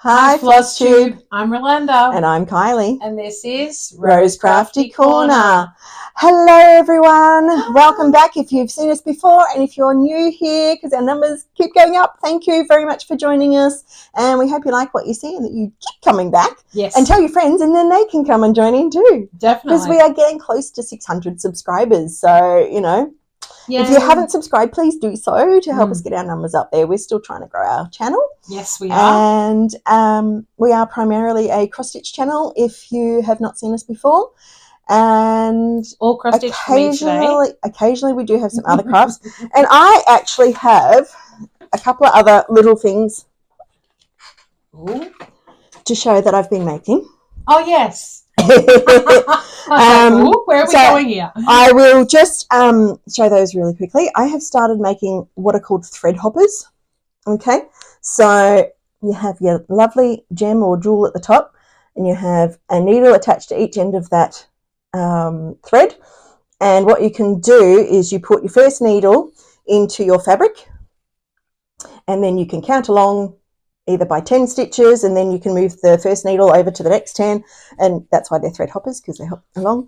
Hi, Flosstube. I'm Rolanda. And I'm Kylie. And this is Rose Crafty Corner. Hello, everyone. Hi. Welcome back if you've seen us before. And if you're new here, because our numbers keep going up, thank you very much for joining us. And we hope you like what you see and that you keep coming back. Yes. And tell your friends, and then they can come and join in too. Definitely. Because we are getting close to 600 subscribers. So, you know. Yay. If you haven't subscribed, please do so to help us get our numbers up there. We're still trying to grow our channel. Yes, we are. And we are primarily a cross-stitch channel if you have not seen us before. And all cross-stitch occasionally we do have some other crafts. And I actually have a couple of other little things to show that I've been making. Oh, yes. Where are we going here? I will just show those really quickly. I have started making what are called thread hoppers. Okay, so you have your lovely gem or jewel at the top, and you have a needle attached to each end of that thread. And what you can do is you put your first needle into your fabric, and then you can count along either by 10 stitches, and then you can move the first needle over to the next 10, and that's why they're thread hoppers, because they hop along.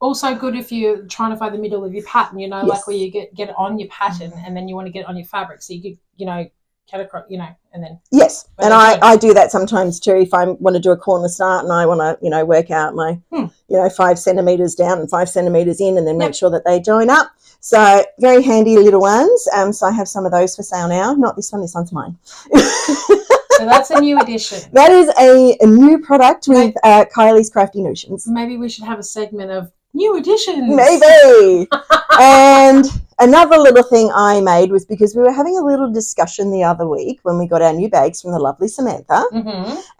Also good if you're trying to find the middle of your pattern, you know, yes. Like where you get it on your pattern and then you want to get it on your fabric, so you could, you know, cut across, you know, and then. Yes, and I do that sometimes too if I want to do a corner start and I want to, you know, work out my, you know, 5 centimetres down and 5 centimetres in, and then make sure that they join up. So very handy little ones. So I have some of those for sale now. Not this one. This one's mine. So that's a new addition. That is a new product with Kylie's Crafty Notions. Maybe we should have a segment of new additions. Maybe. And another little thing I made was because we were having a little discussion the other week when we got our new bags from the lovely Samantha.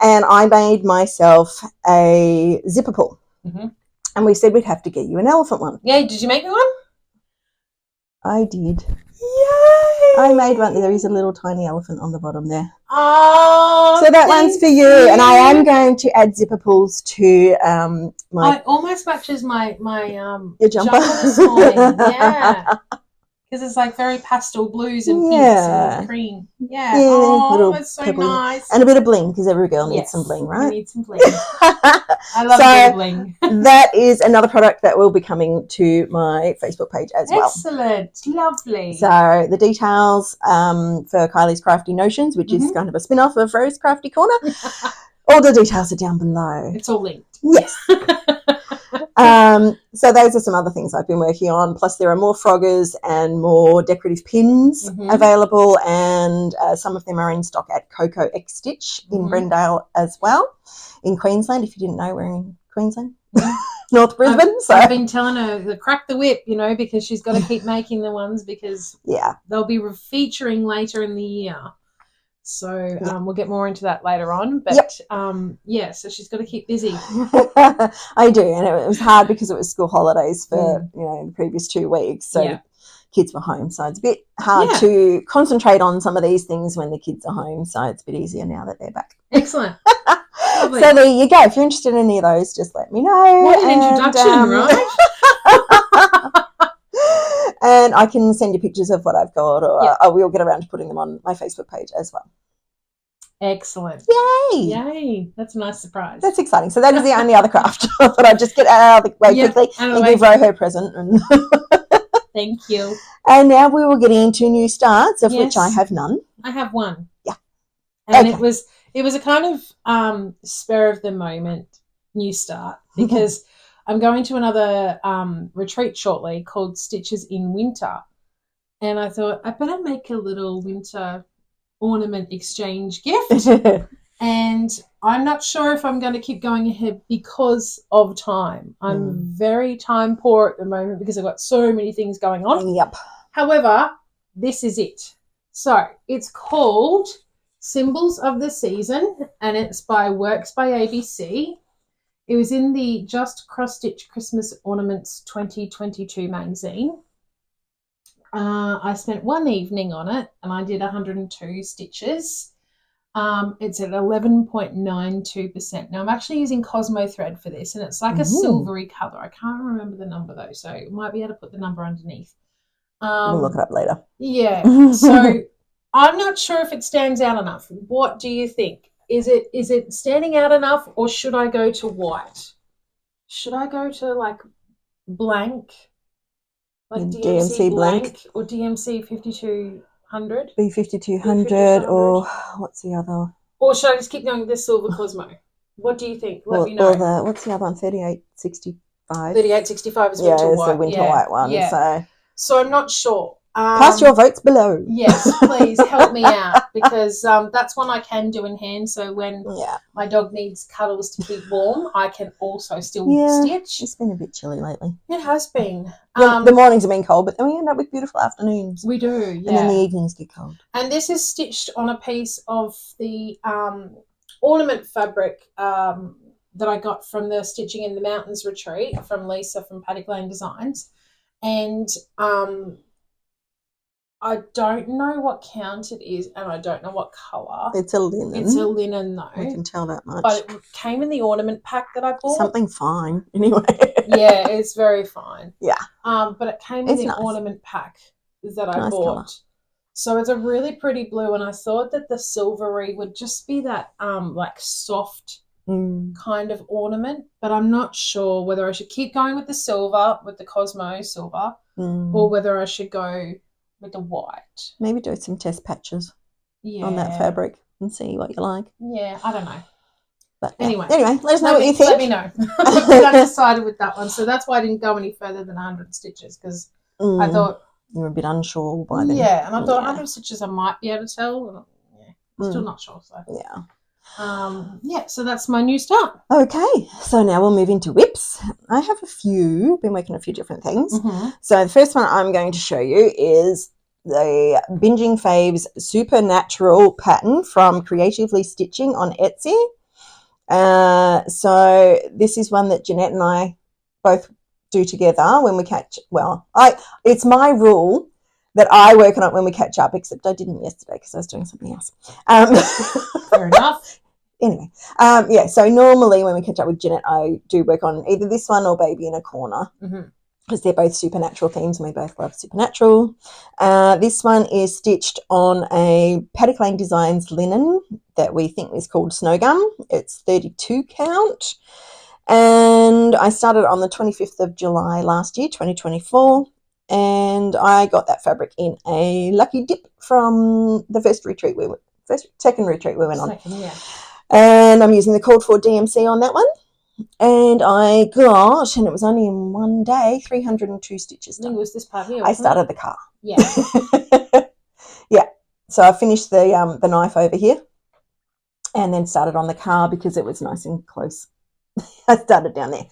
And I made myself a zipper pull. And we said we'd have to get you an elephant one. Yeah, did you make me one? I did. Yay! I made one. There is a little tiny elephant on the bottom there. Oh, so that one's for you. And I am going to add zipper pulls to my. It almost matches my your jumper this morning. Yeah. Because it's like very pastel blues and pinks and cream. Yeah. Oh, that's so nice. And a bit of bling, because every girl needs some bling, right? You need some bling. I love a bit of bling. That is another product that will be coming to my Facebook page as well. Excellent. Lovely. So the details for Kylie's Crafty Notions, which is kind of a spin-off of Rose Crafty Corner, all the details are down below. It's all linked. Yes. So those are some other things I've been working on. Plus there are more froggers and more decorative pins available, and some of them are in stock at Coco X Stitch in Brendale as well, in Queensland. If you didn't know, we're in Queensland, North Brisbane. I've been telling her to crack the whip, you know, because she's got to keep making the ones, because they'll be featuring later in the year. So we'll get more into that later on. But, so she's got to keep busy. I do. And it was hard because it was school holidays for, you know, the previous 2 weeks. So the kids were home. So it's a bit hard to concentrate on some of these things when the kids are home. So it's a bit easier now that they're back. Excellent. So there you go. If you're interested in any of those, just let me know. What an introduction, right? And I can send you pictures of what I've got, or I will get around to putting them on my Facebook page as well. Excellent. Yay. Yay. That's a nice surprise. That's exciting. So that is the only other craft. I thought I'd just get out of the way quickly and give Ro her present. And thank you. And now we will get into new starts, of which I have none. I have one. Yeah. And it was a kind of spur of the moment new start, because I'm going to another retreat shortly called Stitches in Winter. And I thought I better make a little winter ornament exchange gift. And I'm not sure if I'm going to keep going ahead because of time. I'm very time poor at the moment because I've got so many things going on. Yep. However, this is it. So it's called Symbols of the Season, and it's by Works by ABC. It was in the Just Cross Stitch Christmas Ornaments 2022 magazine. I spent one evening on it, and I did 102 stitches. It's at 11.92%. Now, I'm actually using Cosmo thread for this, and it's like a silvery colour. I can't remember the number, though, so I might be able to put the number underneath. We'll look it up later. Yeah. So I'm not sure if it stands out enough. What do you think? is it standing out enough, or should I go to white? Should I go to like blank, like DMC blank or DMC 5200? B5200 or what's the other? Or should I just keep going with this silver Cosmo? What do you think? Let me know. Or what's the other one? 3865. 3865 is winter white. Yeah, it's the winter white one. Yeah. So I'm not sure. Cast your votes below. Yes, please help me out, because that's one I can do in hand. So when my dog needs cuddles to keep warm, I can also still stitch. It's been a bit chilly lately. It has been. The mornings have been cold, but then we end up with beautiful afternoons. We do, yeah. And then the evenings get cold. And this is stitched on a piece of the ornament fabric that I got from the Stitching in the Mountains retreat from Lisa from Paddock Lane Designs. And I don't know what count it is, and I don't know what colour. It's a linen. It's a linen, though. I can tell that much. But it came in the ornament pack that I bought. Something fine, anyway. Yeah, it's very fine. Yeah. But it came in the ornament pack that I bought. Colour. So it's a really pretty blue, and I thought that the silvery would just be that like soft kind of ornament, but I'm not sure whether I should keep going with the silver, with the Cosmo silver, or whether I should go with the white. Maybe do some test patches on that fabric and see what you like. Yeah, I don't know. But anyway, let us know what you think. Let me know. I'm undecided with that one, so that's why I didn't go any further than 100 stitches, because I thought you were a bit unsure by then. Yeah, and I thought 100 stitches I might be able to tell. I'm still not sure. So so that's my new start. Okay, so now we'll move into whips. I have a few, been working on a few different things. So the first one I'm going to show you is the Binging Faves Supernatural pattern from Creatively Stitching on Etsy. So this is one that Jeanette and I both do together when we catch, it's my rule that I work on it when we catch up, except I didn't yesterday because I was doing something else. Fair enough. Anyway, so normally when we catch up with Jeanette, I do work on either this one or Baby in a Corner, because they're both supernatural themes and we both love supernatural. This one is stitched on a Paddock Lane Designs linen that we think is called Snow Gum. It's 32 count. And I started on the 25th of July last year, 2024. And I got that fabric in a lucky dip from the second retreat we went on. And I'm using the called for DMC on that one. And I got, and it was only in one day, 302 stitches done. I think it was this part here. I started the car. Yeah. So I finished the knife over here and then started on the car because it was nice and close. I started down there.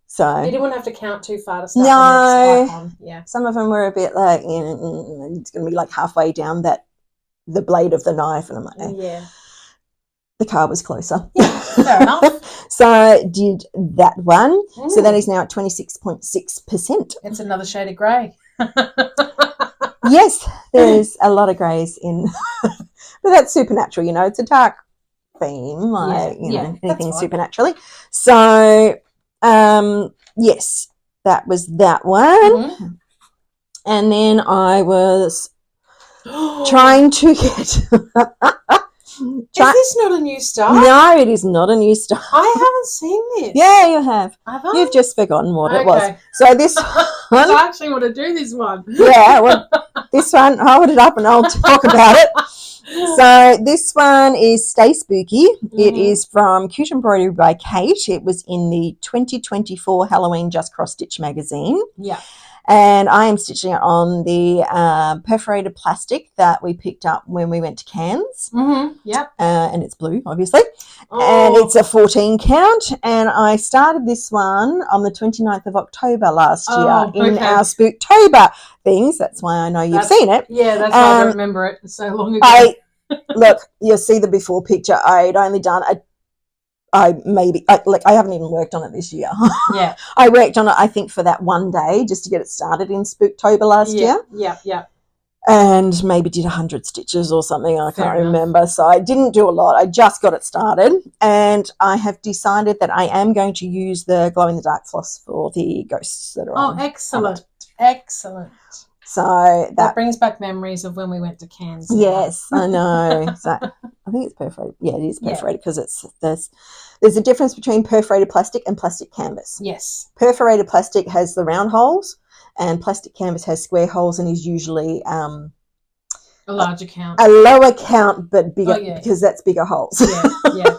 So you didn't want to have to count too far to start. No. Yeah. Some of them were a bit like, it's going to be like halfway down the blade of the knife. And I'm like, yeah. The car was closer. Yeah, fair enough. So I did that one. So that is now at 26.6%. It's another shade of grey. Yes, there's a lot of greys in. But that's supernatural, it's a dark theme, anything supernaturally. So, yes, that was that one. And then I was trying to get... Is this not a new start? No, it is not a new start. I haven't seen this. Yeah, you have. Have I? You've just forgotten what it was. So this one... I actually want to do this one. Yeah, well, this one, hold it up and I'll talk about it. So this one is Stay Spooky. It is from Cute Embroidery by Kate. It was in the 2024 Halloween Just Cross Stitch magazine. Yeah. And I am stitching it on the perforated plastic that we picked up when we went to Cairns. Yep. And it's blue, obviously. And it's a 14 count. And I started this one on the 29th of October last year in our Spooktober things. That's why I know you've seen it. Yeah, that's why I remember it so long ago. Look, you'll see the before picture. I'd only done I haven't even worked on it this year. Yeah. I worked on it, I think, for that one day just to get it started in Spooktober last year. Yeah. And maybe did 100 stitches or something. I can't remember. So I didn't do a lot. I just got it started. And I have decided that I am going to use the glow-in-the-dark floss for the ghosts that are on. Oh, excellent. Excellent. So that brings back memories of when we went to Cairns. Yes, I know. So I think it's perforated. Yeah, it is perforated because there's a difference between perforated plastic and plastic canvas. Yes. Perforated plastic has the round holes, and plastic canvas has square holes and is usually a larger count. A lower count, but bigger because that's bigger holes. Yeah.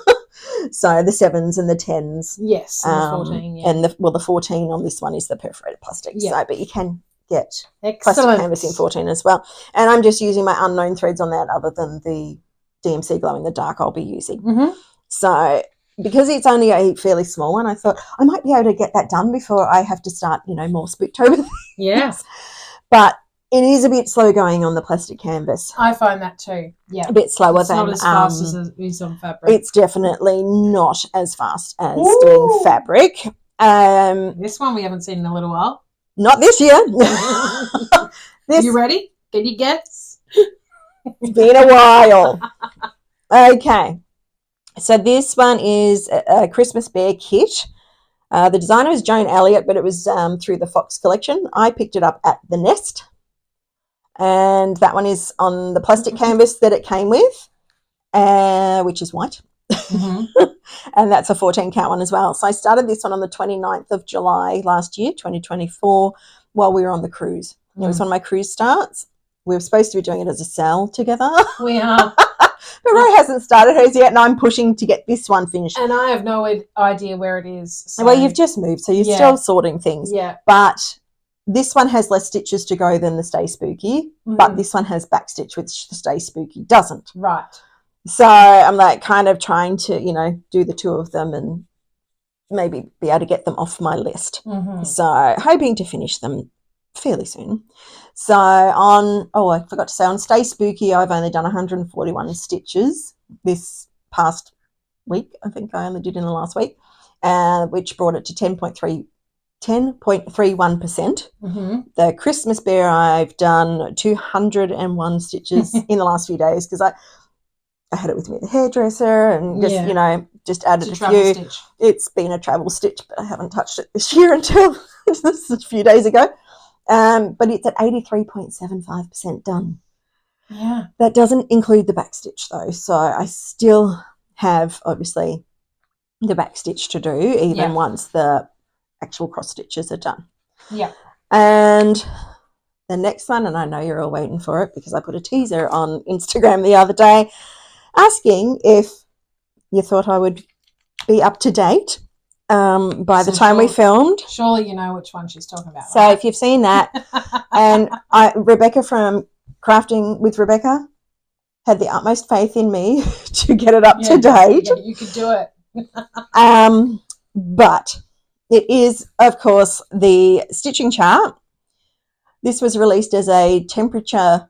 So the 7s and the 10s. Yes, and the 14. Yeah. And the 14 on this one is the perforated plastic. Yeah. So, but you can get Excellent. plastic canvas in 14 as well. And I'm just using my unknown threads on that other than the DMC glow in the dark I'll be using. Mm-hmm. So because it's only a fairly small one, I thought I might be able to get that done before I have to start, more Spooktober things. Yeah. But it is a bit slow going on the plastic canvas. I find that too. Yeah. A bit slower it's than not as fast as it is on fabric. It's definitely not as fast as doing fabric. This one we haven't seen in a little while. Not this year. You ready? Can you guess? It's been a while. Okay. So this one is a Christmas Bear kit. The designer was Joan Elliott, but it was through the Fox collection. I picked it up at the Nest. And that one is on the plastic canvas that it came with, which is white. Mm-hmm. And that's a 14 count one as well. So I started this one on the 29th of July last year, 2024, while we were on the cruise. It was one of my cruise starts. We were supposed to be doing it as a sale together. We are. But Ro hasn't started hers yet, and I'm pushing to get this one finished. And I have no idea where it is. So. Well, you've just moved, so you're still sorting things. Yeah. But this one has less stitches to go than the Stay Spooky, but this one has backstitch, which the Stay Spooky doesn't. Right. So I'm like kind of trying to, do the two of them and maybe be able to get them off my list. Mm-hmm. So hoping to finish them fairly soon. So I forgot to say, on Stay Spooky, I've only done 141 stitches this past week. I think I only did in the last week, which brought it to 10.31%. Mm-hmm. The Christmas Bear, I've done 201 stitches in the last few days because I had it with me at the hairdresser and just added a few. Stitch. It's been a travel stitch, but I haven't touched it this year until this a few days ago. But it's at 83.75% done. Yeah. That doesn't include the backstitch though. So I still have obviously the backstitch to do even once the actual cross stitches are done. Yeah. And the next one, and I know you're all waiting for it because I put a teaser on Instagram the other day asking if you thought I would be up to date by the time we filmed. Surely you know which one she's talking about. So if you've seen that, and Rebecca from Crafting with Rebecca had the utmost faith in me to get it up to date. Yeah, you could do it. But it is, of course, the stitching chart. This was released as a temperature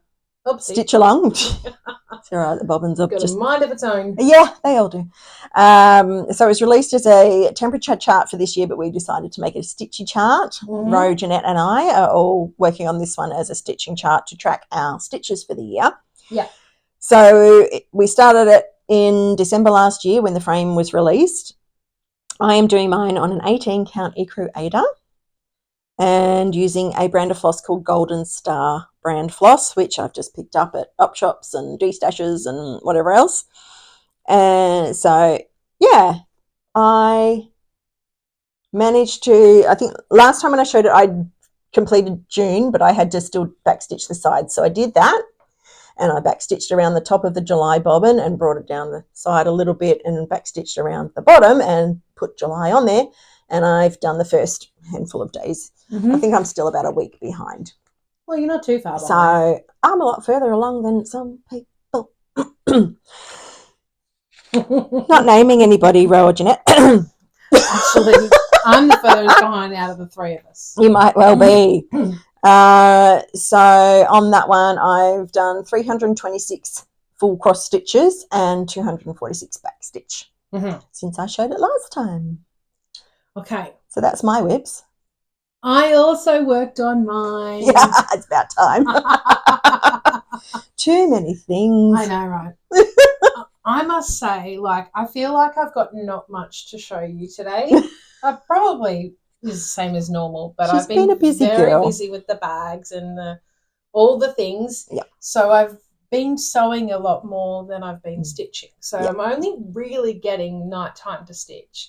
stitch along. It's all right, the bobbins are got just a mind of its own. Yeah, they all do. So it was released as a temperature chart for this year, but we decided to make it a stitchy chart. Mm-hmm. Ro, Jeanette and I are all working on this one as a stitching chart to track our stitches for the year. Yeah. So we started it in December last year when the frame was released. I am doing mine on an 18 count Ecru Ada and using a brand of floss called Golden Star brand floss, which I've just picked up at op shops and D-stashes and whatever else. And so, yeah, I managed to, I think last time when I showed it, I completed June, but I had to still backstitch the sides. So I did that and I backstitched around the top of the July bobbin and brought it down the side a little bit and backstitched around the bottom and put July on there. And I've done the first handful of days. Mm-hmm. I think I'm still about a week behind. Well, you're not too far behind. So I'm a lot further along than some people. Not naming anybody, Ro or Jeanette. Actually, I'm the furthest behind out of the three of us. You might well be. So on that one, I've done 326 full cross stitches and 246 back stitch since I showed it last time. Okay. So that's my whips. I also worked on mine. Yeah, it's about time. Too many things. I know, right? I must say, I feel like I've got not much to show you today. I probably is the same as normal, but I've been a busy very girl. busy with the bags and the all the things. Yeah. So I've been sewing a lot more than I've been stitching. So Yeah. I'm only really getting nighttime to stitch.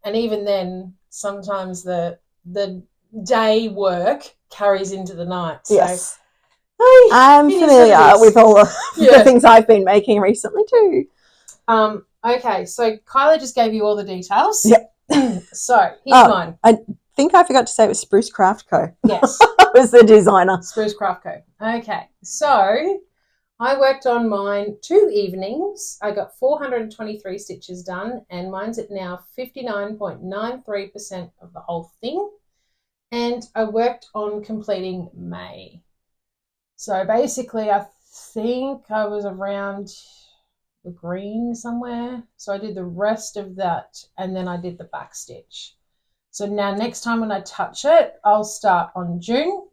And even then, sometimes the day work carries into the night. So yes. I'm familiar with all the things I've been making recently too. Okay, so Kylie just gave you all the details. Yep. So here's mine. I think I forgot to say it was Spruce Craft Co. Yes. I was the designer. Spruce Craft Co. Okay, so I worked on mine 2 evenings. I got 423 stitches done, and mine's at now 59.93% of the whole thing. And I worked on completing May. So basically, I think I was around the green somewhere. So I did the rest of that, and then I did the back stitch. So now next time when I touch it, I'll start on June,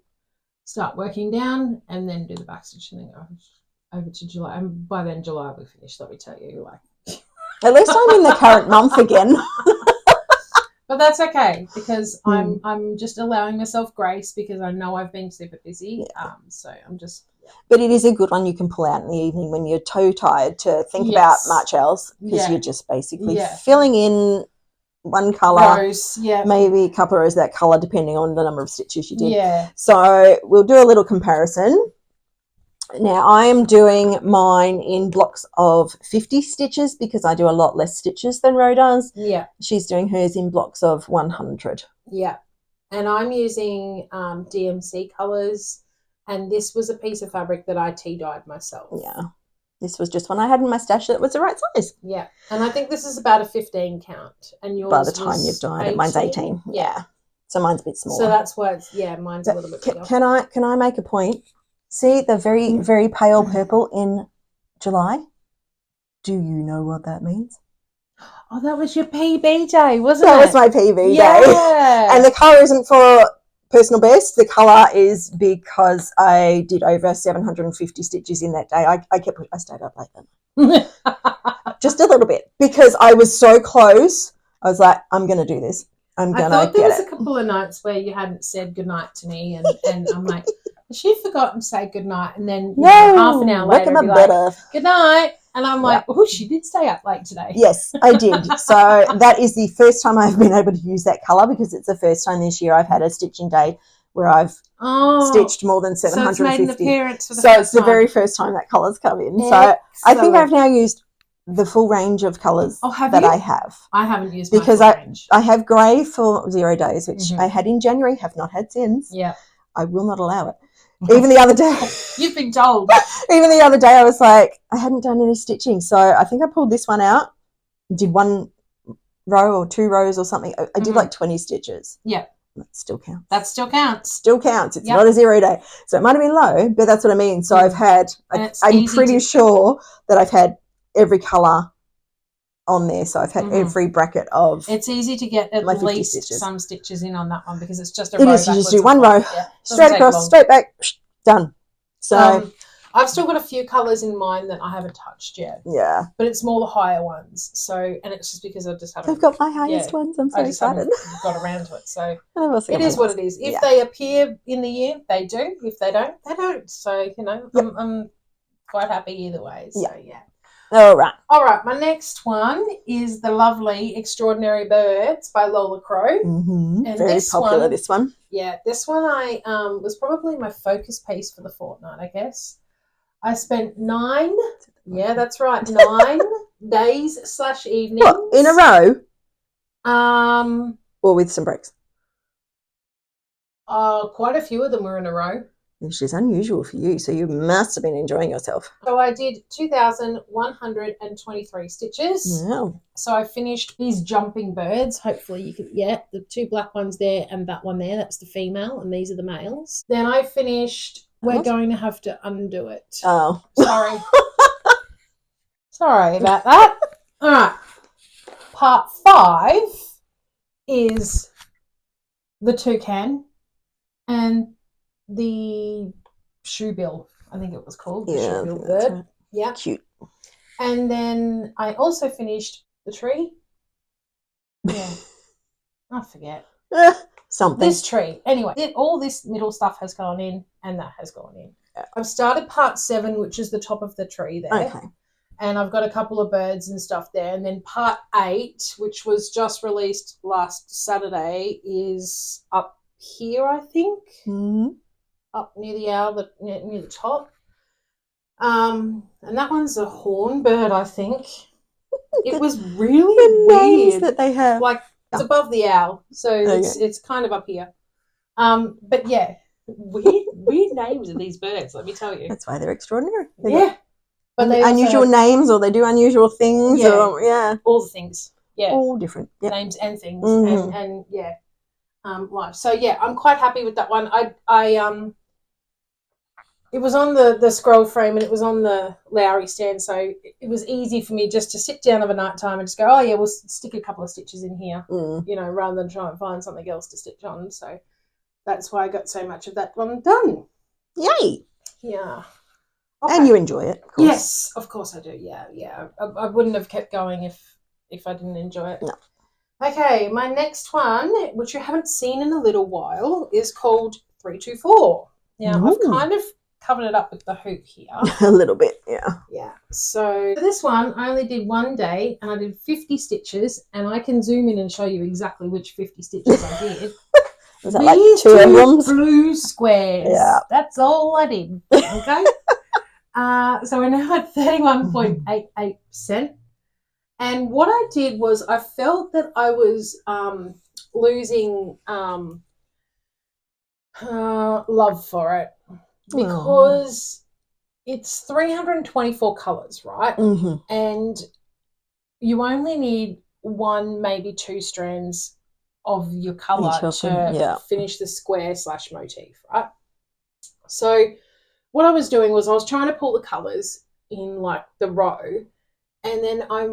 start working down, and then do the back stitch, and then go over to July. And by then July will be finished, let me tell you. At least I'm in the current month again. But that's okay, because I'm just allowing myself grace, because I know I've been super busy. So I'm just... But it is a good one you can pull out in the evening when you're toe tired to think about much else, because you're just basically filling in one colour, rose, maybe a couple of rows of that colour, depending on the number of stitches you did. Yeah. So we'll do a little comparison. Now, I am doing mine in blocks of 50 stitches because I do a lot less stitches than Ro does. Yeah. She's doing hers in blocks of 100. Yeah. And I'm using DMC colours, and this was a piece of fabric that I tea-dyed myself. Yeah. This was just one I had in my stash that was the right size. Yeah. And I think this is about a 15 count. And yours by the time you've dyed it, mine's 18. Yeah. So mine's a bit smaller. So that's why it's, mine's a little bit bigger. Can I make a point? See the very, very pale purple in July? Do you know what that means? Oh, that was your PB day, wasn't it? That was my PB day. And the colour isn't for personal best. The colour is because I did over 750 stitches in that day. I stayed up late then. Just a little bit, because I was so close. I was like, I'm going to do this. I thought there was a couple of nights where you hadn't said goodnight to me, and I'm like, has she forgotten to say goodnight? And then half an hour later, be like, good night. And I'm like, oh, she did stay up late today. Yes, I did. So that is the first time I've been able to use that colour, because it's the first time this year I've had a stitching day where I've stitched more than 750. So it's made an appearance for the first time. It's the very first time that colour's come in. Excellent. So I think I've now used the full range of colours that I have. I haven't used because my full range. I have grey for 0 days, which I had in January, have not had since. Yeah. I will not allow it. Even the other day. You've been told. Even the other day I was like, I hadn't done any stitching. So I think I pulled this one out, did 1 row or 2 rows or something. I did like 20 stitches. Yeah. That still counts. That still counts. Still counts. It's not a 0 day. So it might have been low, but that's what I mean. So I've had, I'm pretty sure that I've had every colour on there. So I've had every bracket of. It's easy to get at least stitches. some stitches in on that one, because it's just a row. It is. You just do 1 row, straight across, straight back, done. So I've still got a few colours in mine that I haven't touched yet. Yeah. But it's more the higher ones. So, and it's just because I just haven't. I've got my highest ones. I'm so excited. Got around to it. So it is what it is. If they appear in the year, they do. If they don't, they don't. So, I'm quite happy either way. So, yeah. All right. My next one is The Lovely Extraordinary Birds by Lola Crow. And very popular, this one. Yeah, this one I was probably my focus piece for the fortnight, I guess. I spent 9, that's right, 9 days/evenings. What, in a row? Or with some breaks? Quite a few of them were in a row. Which is unusual for you, so you must have been enjoying yourself. So I did 2,123 stitches. Wow. So I finished these jumping birds. Hopefully you can, the 2 black ones there and that one there. That's the female, and these are the males. Then I finished. We're going to have to undo it. Oh. Sorry. Sorry about that. All right. Part 5 is the toucan and the shoebill, I think it was called. The shoebill bird. Right. Yeah. Cute. And then I also finished the tree. Yeah. I forget. Something. This tree. Anyway, all this middle stuff has gone in, and that has gone in. I've started part 7, which is the top of the tree there. Okay. And I've got a couple of birds and stuff there. And then part 8, which was just released last Saturday, is up here, I think. Mm. Up near the owl, near the top. And that one's a horn bird, I think. It was really weird that they have. Like, it's above the owl, so it's kind of up here. But yeah, weird names of these birds, let me tell you. That's why they're extraordinary. Yeah. But they unusual names, or they do unusual things. Yeah. Or, all the things. Yeah. All different. Yep. Names and things. Mm-hmm. And yeah. Life. So yeah, I'm quite happy with that one. It was on the scroll frame and it was on the Lowry stand, so it was easy for me just to sit down of a night time and just go, oh yeah, we'll stick a couple of stitches in here, rather than try and find something else to stitch on. So that's why I got so much of that one done. Yay! Yeah. Okay. And you enjoy it, of course. Yes, of course I do. Yeah. I wouldn't have kept going if I didn't enjoy it. No. Okay, my next one, which you haven't seen in a little while, is called 324. Now, I've kind of covered it up with the hoop here. A little bit, yeah. Yeah. So for this one, I only did one day and I did 50 stitches, and I can zoom in and show you exactly which 50 stitches I did. Was that like 2 emblems? Blue squares. Yeah. That's all I did. Okay. So we're now at 31.88%. And what I did was I felt that I was losing love for it, because it's 324 colours, right? Mm-hmm. And you only need 1, maybe 2 strands of your colour to finish the square / motif, right? So what I was doing was I was trying to pull the colours in like the row, and then I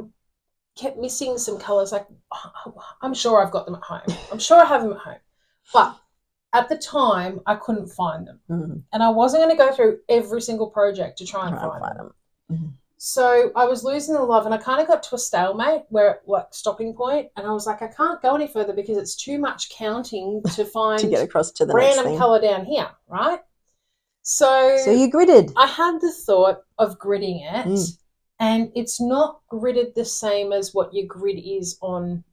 kept missing some colours. Like, I'm sure I've got them at home. I'm sure I have them at home. But at the time, I couldn't find them. Mm-hmm. And I wasn't going to go through every single project to try and find them. Mm-hmm. So I was losing the love, and I kind of got to a stalemate where, like, stopping point, and I was like, I can't go any further because it's too much counting to find to get across to the random next thing. colour down here, right? So you gridded. I had the thought of gridding it, and it's not gridded the same as what your grid is on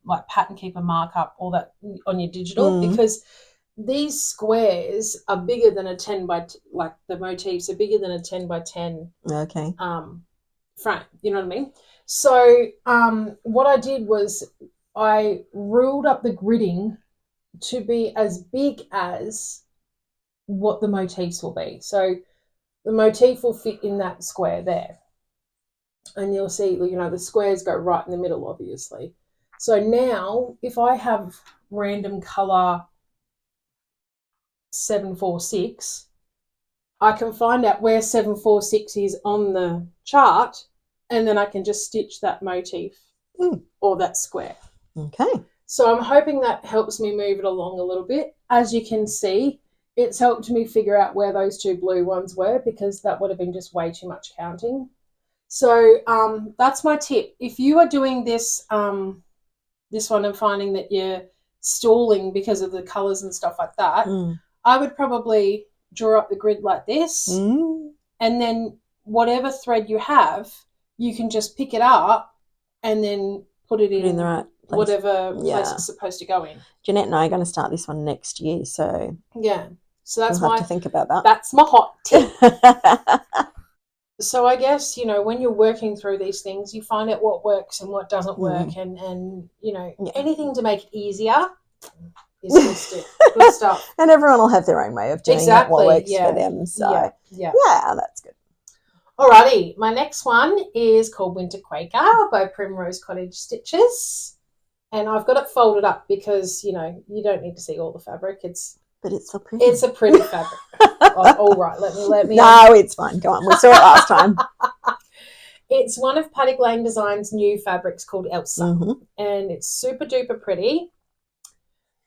like Pattern Keeper markup, or that on your digital, because these squares are bigger than a 10 by like the motifs are bigger than a 10 by 10 frame, you know what I mean? So what I did was I ruled up the gridding to be as big as what the motifs will be. So the motif will fit in that square there, and you'll see, the squares go right in the middle, obviously. So now if I have random colour 746, I can find out where 746 is on the chart, and then I can just stitch that motif or that square. Okay. So I'm hoping that helps me move it along a little bit. As you can see, it's helped me figure out where those 2 blue ones were, because that would have been just way too much counting. So that's my tip. If you are doing this this one and finding that you're stalling because of the colours and stuff like that, I would probably draw up the grid like this, and then whatever thread you have, you can just pick it up and then put it in the right place. Whatever place it's supposed to go in. Jeanette and I are going to start this one next year, so so that's we'll have to think about that. That's my hot tip. So I guess, when you're working through these things, you find out what works and what doesn't work, and anything to make it easier is good stuff. And everyone will have their own way of doing it, what works for them. So that's good. Alrighty, my next one is called Winter Quaker by Primrose Cottage Stitches, and I've got it folded up because you don't need to see all the fabric. But it's so pretty. It's a pretty fabric. All right, let me. No, it's fine. Go on. We saw it last time. It's one of Paddock Lane Design's new fabrics called Elsa, and it's super duper pretty.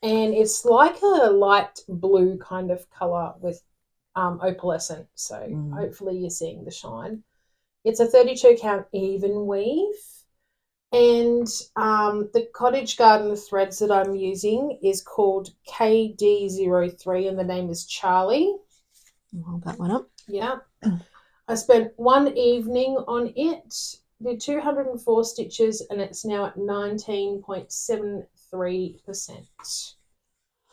And it's like a light blue kind of colour with opalescent. So hopefully you're seeing the shine. It's a 32 count even weave. And the Cottage Garden threads that I'm using is called KD03, and the name is Charlie. I'll hold that one up. Yeah. I spent one evening on it, did 204 stitches, and it's now at 19.73%.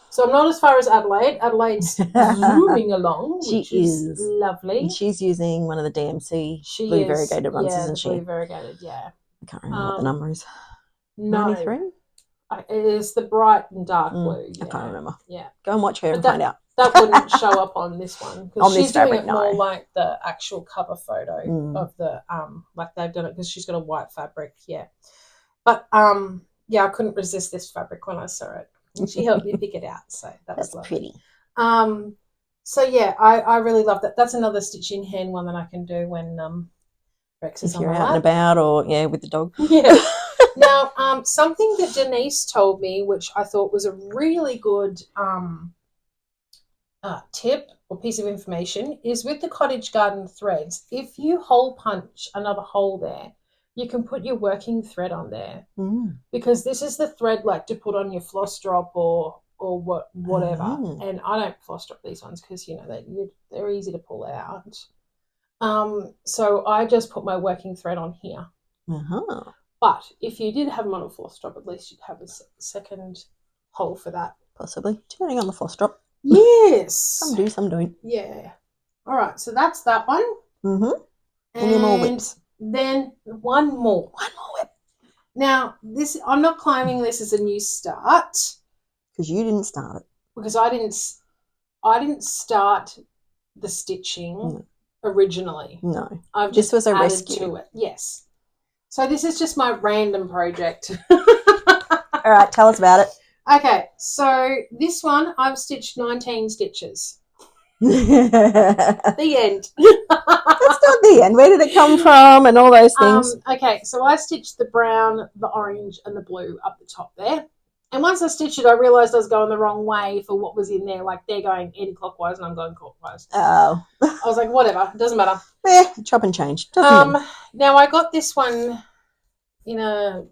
So I'm not as far as Adelaide. Adelaide's zooming along, which is lovely. And she's using one of the DMC blue variegated ones, isn't she? Blue variegated, yeah. I can't remember what the number is. No. 93? It is the bright and dark blue. Yeah. I can't remember. Yeah. Go and watch her and find out. That wouldn't show up on this one. On she's this fabric, doing it more like the actual cover photo of the, like they've done it because she's got a white fabric, yeah. But, yeah, I couldn't resist this fabric when I saw it. And she helped me pick it out, so that was lovely. Pretty. So, yeah, I really love that. That's another stitch in hand one that I can do when Rex is on my lap. If you're out and about or, with the dog. Yeah. Now, something that Denise told me, which I thought was a really good tip or piece of information, is with the cottage garden threads, if you hole punch another hole there, you can put your working thread on there because this is the thread like to put on your floss drop or whatever. And I don't floss drop these ones because, they're easy to pull out. So I just put my working thread on here. But if you did have them on a floss drop, at least you'd have a second hole for that. Possibly, depending on the floss drop. Yes. Some do, some don't. Yeah. All right, so that's that one. Any more whips? Then one more. One more whip. Now, I'm not claiming this as a new start. Because you didn't start it. Because I didn't start the stitching originally. No. This was a added rescue to it. Yes. So this is just my random project. All right, tell us about it. Okay, so this one I've stitched 19 stitches. The end. That's not the end. Where did it come from and all those things? Okay, so I stitched the brown, the orange, and the blue up the top there. And once I stitched it, I realised I was going the wrong way for what was in there. Like they're going anti-clockwise and I'm going clockwise. Oh. I was like, whatever, it doesn't matter. Chop and change. Now I got this one in a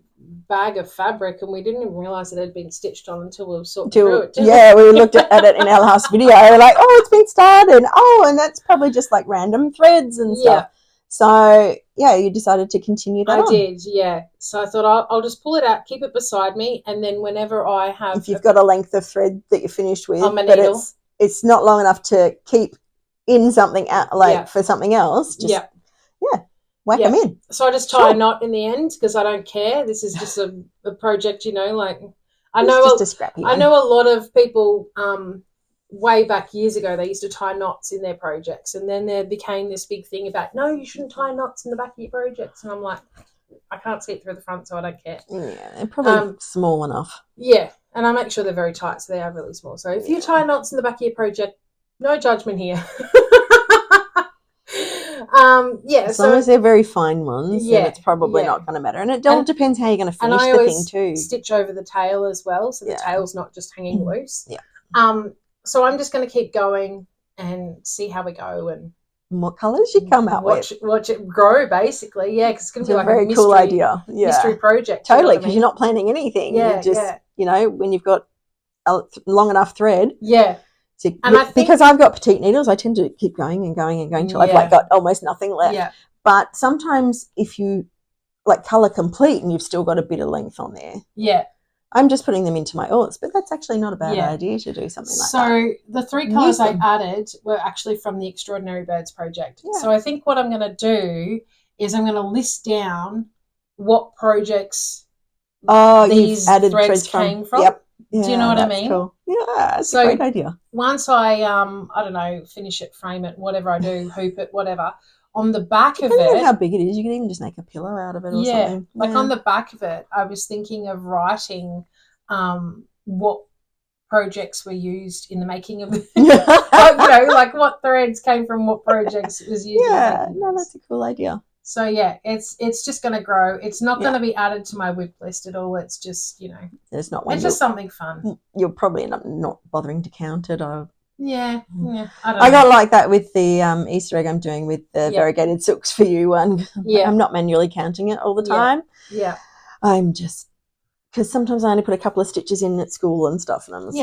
bag of fabric and we didn't even realise it had been stitched on until we were sorting through it. We looked at it in our last video. We're like, oh, it's been started. Oh, and that's probably just like random threads and stuff. So, you decided to continue that I did, yeah. So I thought I'll just pull it out, keep it beside me, and then whenever I have... If you've got a length of thread that you're finished with, on my but needle. it's not long enough to keep in something for something else, just whack them in. So I just tie a knot in the end because I don't care. This is just a project, like... I know just a scrappy one. I know a lot of people... way back years ago, they used to tie knots in their projects, and then there became this big thing about, no, you shouldn't tie knots in the back of your projects. And I'm like, I can't see it through the front, so I don't care. Yeah, they're probably small enough. Yeah, and I make sure they're very tight, so they are really small. So if you tie knots in the back of your project, no judgment here. As long as they're very fine ones, then it's probably not going to matter. And it all depends how you're going to finish the thing too. Stitch over the tail as well, so the tail's not just hanging loose. Yeah. So I'm just going to keep going and see how we go and what colours you come out with. Watch it grow, basically. Yeah, because it's going to be like a very cool idea. Yeah. Mystery project. Totally, because you're not planning anything. Yeah, you just, when you've got a long enough thread. Yeah. So, and because I've got petite needles, I tend to keep going and going and going till I've got almost nothing left. Yeah. But sometimes if you colour complete and you've still got a bit of length on there. Yeah. I'm just putting them into my oils, but that's actually not a bad idea to do something like that. So the 3 colours I added were actually from the Extraordinary Birds project. Yeah. So I think what I'm going to do is I'm going to list down what projects these added threads came from. Yep. Yeah, do you know what I mean? Cool. Yeah, that's a great idea. Once I don't know, finish it, frame it, whatever I do, hoop it, whatever, on the back of it... how big it is, you can even just make a pillow out of it or something. Like on the back of it, I was thinking of writing what projects were used in the making of it. Like what threads came from what projects it was used in the making. No, that's a cool idea. So, it's just going to grow. It's not going to be added to my whip list at all. It's just, it's not one. It's just something fun. You'll probably end up not bothering to count it or... Yeah. I got like that with the Easter egg I'm doing with the variegated silks for you one. Yeah. I'm not manually counting it all the time. Yeah. I'm just... Because sometimes I only put a couple of stitches in at school and stuff and I'm just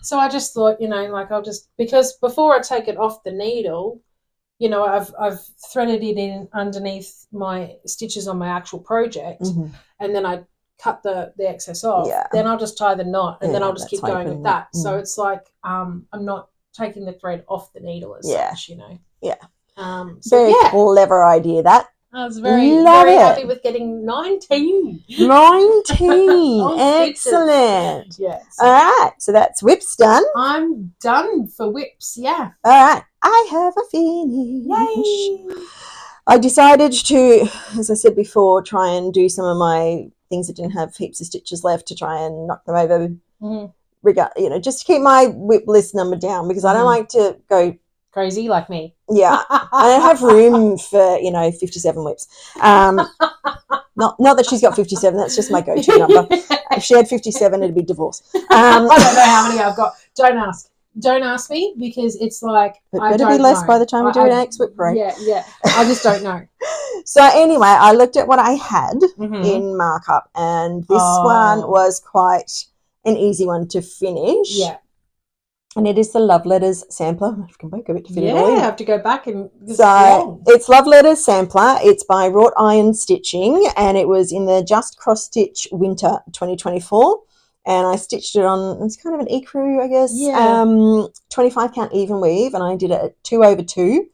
So I just thought, like I'll just, because before I take it off the needle, I've threaded it in underneath my stitches on my actual project, and then I cut the excess off. Yeah. Then I'll just tie the knot, and then I'll just keep going with that. Mm. So it's like I'm not taking the thread off the needle as such, Yeah. So Very clever idea, that. I was very happy with getting 19. 19. Excellent. Yes. All right. So that's whips done. I'm done for whips, yeah. All right. I have a finish. Yay. I decided to, as I said before, try and do some of my things that didn't have heaps of stitches left to try and knock them over, just to keep my whip list number down, because I don't like to go crazy like me. Yeah. I don't have room for, 57 whips. Not that she's got 57, that's just my go-to number. If she had 57, it'd be divorce. I don't know how many I've got. Don't ask me, because it's like, it better be less by the time we do an X whip parade. Yeah. I just don't know. So anyway, I looked at what I had in markup, and this one was quite an easy one to finish. Yeah. And it is the Love Letters sampler. I can make a bit to fit it all in. I have to go back and. So it's Love Letters sampler. It's by Wrought Iron Stitching, and it was in the Just Cross Stitch Winter 2024. And I stitched it on. It's kind of an ecru, I guess. Yeah. 25 count even weave, and I did it at 2/2.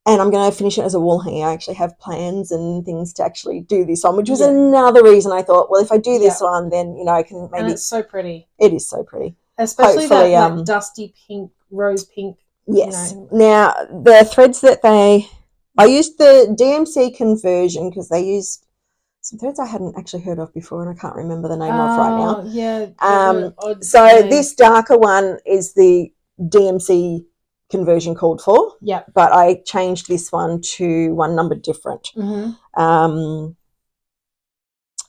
And I'm going to finish it as a wall hanger. I actually have plans and things to actually do this on, which was another reason I thought, well, if I do this one, then I can maybe. And it's so pretty. It is so pretty. Especially that dusty pink, rose pink. Yes. Now, the threads that I used the DMC conversion, because they used some threads I hadn't actually heard of before, and I can't remember the name of right now. Yeah. So this darker one is the DMC conversion called for. Yeah. But I changed this one to one number different.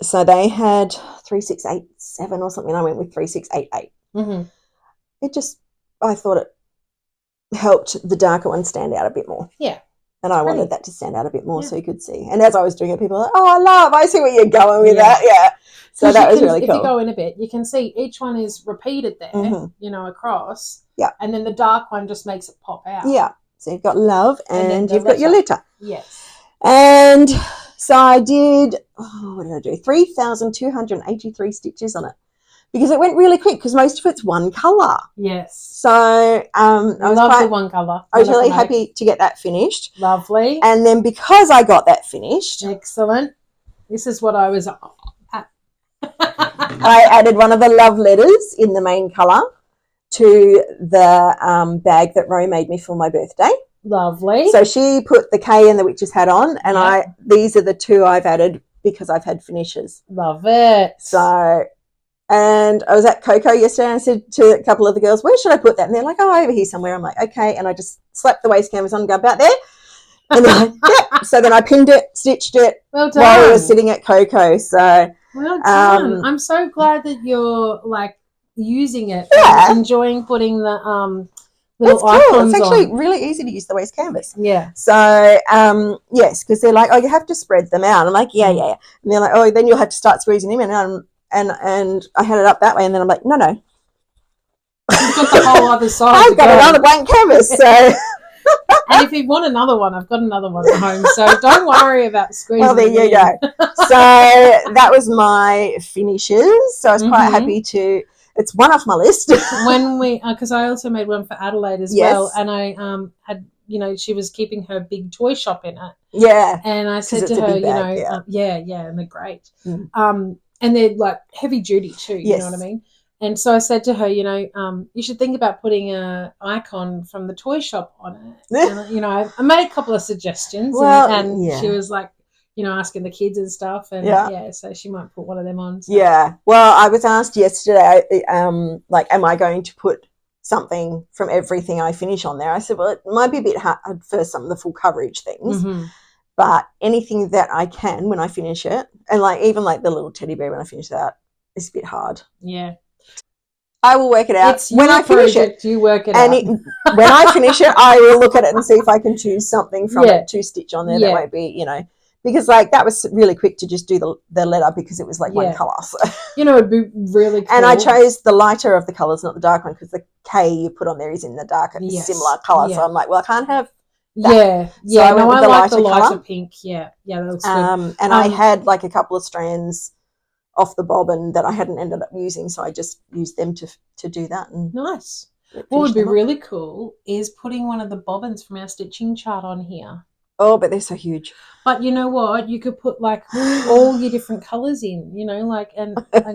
So they had 3687 or something. I went with 3688. I thought it helped the darker one stand out a bit more. Yeah. And I wanted that to stand out a bit more so you could see. And as I was doing it, people were like, I see where you're going with that. Yeah. So that was really cool. If you go in a bit, you can see each one is repeated there, across. Yeah. And then the dark one just makes it pop out. Yeah. So you've got love and you've got your letter. Yes. And so I did, what did I do? 3,283 stitches on it. Because it went really quick, because most of it's one colour. Yes. So I love the one colour. I was really happy to get that finished. Lovely. And then because I got that finished. Excellent. This is what I was at. I added one of the love letters in the main colour to the bag that Ro made me for my birthday. Lovely. So she put the K and the witch's hat on, and these are the two I've added because I've had finishes. Love it. So... And I was at Coco yesterday, and I said to a couple of the girls, where should I put that? And they're like, over here somewhere. I'm like, okay. And I just slapped the waist canvas on and go about there. And they're like, yep. So then I pinned it, stitched it while we were sitting at Coco. So well done. I'm so glad that you're like using it, enjoying putting the little icons. It's actually really easy to use the waist canvas. Yeah. So yes, because they're like, you have to spread them out. I'm like, yeah. And they're like, then you'll have to start squeezing them in. And I had it up that way, and then I'm like, no. You've got the whole other side. I've got another blank canvas. So, and if you want another one, I've got another one at home. So don't worry about squeezing. Well, there you go. So that was my finishes. So I was quite happy to. It's one off my list. When because I also made one for Adelaide as well, and I had. She was keeping her big toy shop in it. Yeah. And I said to her, and they're great. And they're like heavy duty too, you know what I mean? And so I said to her, you should think about putting a icon from the toy shop on it. And, I made a couple of suggestions, and she was like, asking the kids and stuff. And so she might put one of them on. So. Yeah. Well, I was asked yesterday, am I going to put something from everything I finish on there? I said, well, it might be a bit hard for some of the full coverage things. But anything that I can when I finish it, and even the little teddy bear when I finish that, it's a bit hard. Yeah. I will work it out when I finish it. You work it out. When I finish it, I will look at it and see if I can choose something from it to stitch on there that won't be, because like that was really quick to just do the letter because it was like one colour. So. You know, it'd be really cool. And I chose the lighter of the colours, not the dark one, because the K you put on there is in the darker, similar colour. Yeah. So I'm like, well, I can't have that. Yeah. So I like the lighter pink. Yeah, that looks good. And I had like a couple of strands off the bobbin that I hadn't ended up using, so I just used them to do that. And nice. What would be really cool is putting one of the bobbins from our stitching chart on here. Oh, but they're so huge. But you know what? You could put like all your different colours in, you know, like and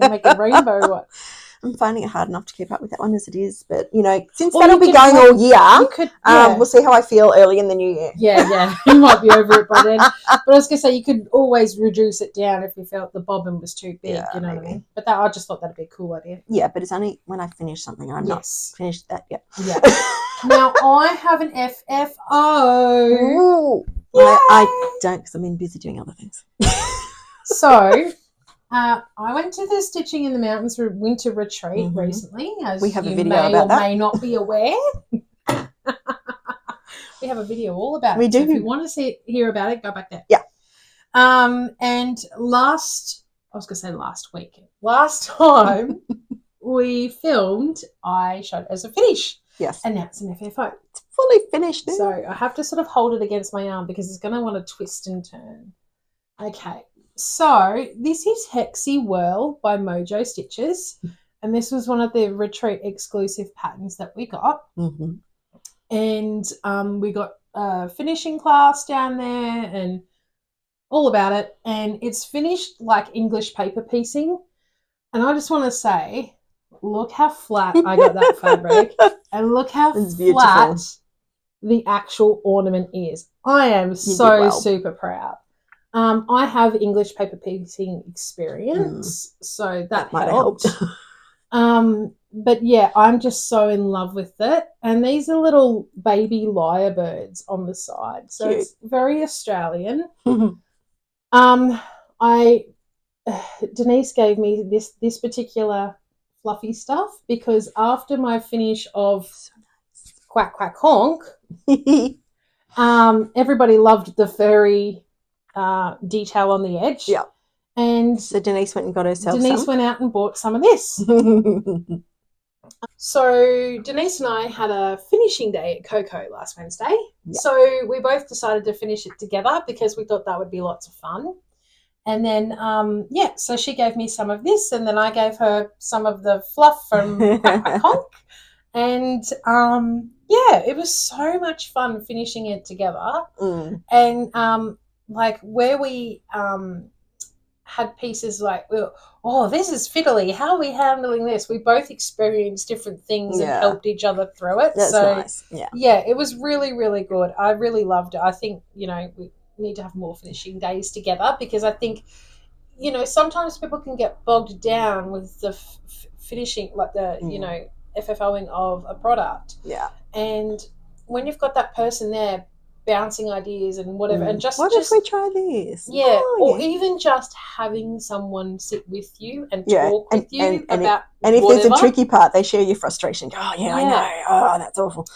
make a rainbow one. I'm finding it hard enough to keep up with that one as it is, but you know, since that'll be going all year, we'll see how I feel early in the new year. Yeah, you might be over it by then. But I was gonna say you could always reduce it down if you felt the bobbin was too big. You know what I mean? But I just thought that'd be a cool idea. Yeah, but it's only when I finish something. I'm not finished that yet. Yeah. Now I have an FFO. Ooh. I don't, because I've been busy doing other things. So. I went to the Stitching in the Mountains winter retreat recently, as we have you a video may about or that. may not be aware. We have a video all about it. Do. So if you want to hear about it, go back there. Yeah. And last time we filmed, I showed it as a finish. Yes. And now it's an FFO. It's fully finished now. So I have to sort of hold it against my arm because it's going to want to twist and turn. Okay. So this is Hexie Whirl by Mojo Stitches, and this was one of the retreat exclusive patterns that we got. Mm-hmm. And we got a finishing class down there and all about it, and it's finished like English paper piecing. And I just want to say, look how flat I got that fabric, and look how flat the actual ornament is. I am so super proud. I have English paper piecing experience, so that might helped. have helped. But yeah, I'm just so in love with it. And these are little baby lyrebirds on the side, so it's very Australian. Denise gave me this particular fluffy stuff because after my finish of Quack Quack Honk, everybody loved the furry detail on the edge. Yeah. And so Denise went and got herself went out and bought some of this. So Denise and I had a finishing day at Coco last Wednesday. Yeah. So we both decided to finish it together because we thought that would be lots of fun. And then, so she gave me some of this, and then I gave her some of the fluff from Quack Quack Honk. And, it was so much fun finishing it together. And, like where we had pieces like, this is fiddly. How are we handling this? We both experienced different things and helped each other through it. That's nice. Yeah, it was really, really good. I really loved it. I think, we need to have more finishing days together because I think, sometimes people can get bogged down with the finishing, like the, FFOing of a product. Yeah. And when you've got that person there bouncing ideas and whatever, and what if we try this? Yeah, even just having someone sit with you and talk with you about and if whatever. There's a tricky part, they share your frustration. Go, I know. Oh, that's awful.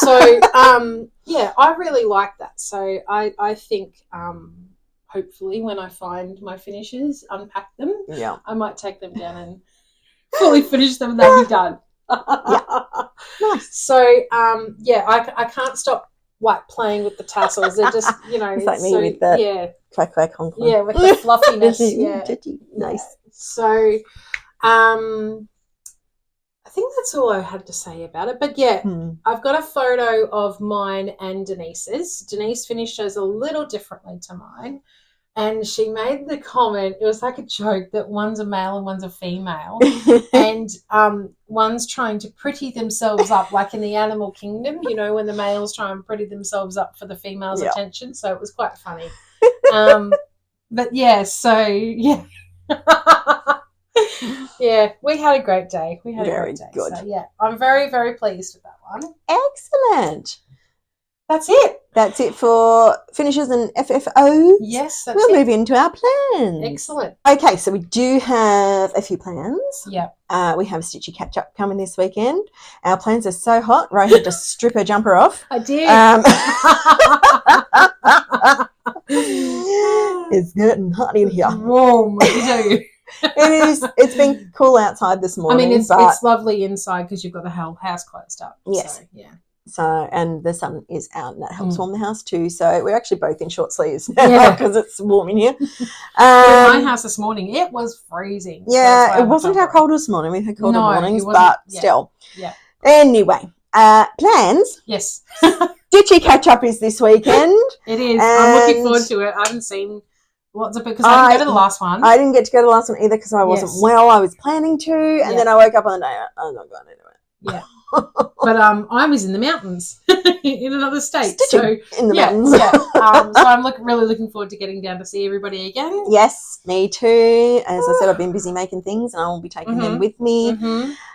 So, I really like that. So I think hopefully when I find my finishes, unpack them, I might take them down and fully finish them and they'll be done. Nice. So, I can't stop playing with the tassels. They're just, it's like me with the Quack Quack Honk. Yeah, with the fluffiness. Nice. So, I think that's all I had to say about it. But I've got a photo of mine and Denise's. Denise finished hers a little differently to mine. And she made the comment, it was like a joke, that one's a male and one's a female. And one's trying to pretty themselves up, like in the animal kingdom, when the males try and pretty themselves up for the female's attention. So it was quite funny. But we had a great day. Very good. So, I'm very, very pleased with that one. Excellent. That's it. That's it for finishes and FFOs. Yes, that's We'll move into our plans. Excellent. Okay, so we do have a few plans. Yeah. We have a Stitchy catch-up coming this weekend. Our plans are so hot, Ro had to strip her jumper off. I did. It's getting hot in here. Warm, let me tell you. It is. It's been cool outside this morning. It's lovely inside because you've got the whole house closed up. Yes. So, yeah. So, and the sun is out, and that helps warm the house too. So we're actually both in short sleeves now because it's warm in here. In my house this morning, it was freezing. Yeah, so it wasn't our cold this morning. We had colder mornings, but still. Yeah. Anyway, plans. Yes. Stitchy catch up is this weekend. It is. I'm looking forward to it. I haven't seen lots of it because I didn't go to the last one. I didn't get to go to the last one either because I wasn't well. I was planning to, and then I woke up on the day. I'm not going to do it. Yeah. But I was in the mountains in another state. Stitching in the mountains. Yeah. So I'm really looking forward to getting down to see everybody again. Yes, me too. As I said, I've been busy making things, and I will be taking them with me.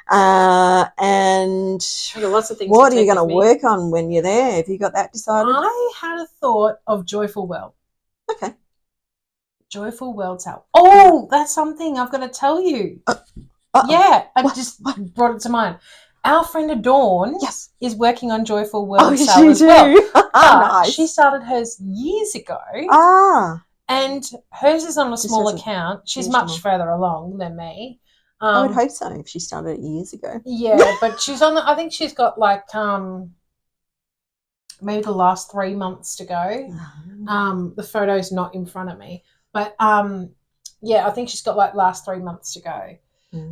And lots of things. What are you going to work on when you're there? Have you got that decided? I had a thought of Joyful Whirl. Okay. Joyful Whirl towel. Oh, that's something I've got to tell you. Yeah, I just brought it to mind. Our friend Adorn is working on Joyful Whirl towel as well. Nice. She started hers years ago. And hers is on a small account. She's much further along than me. I would hope so if she started it years ago. Yeah, but she's on I think she's got like maybe the last 3 months to go. The photo's not in front of me. But yeah, I think she's got like last 3 months to go.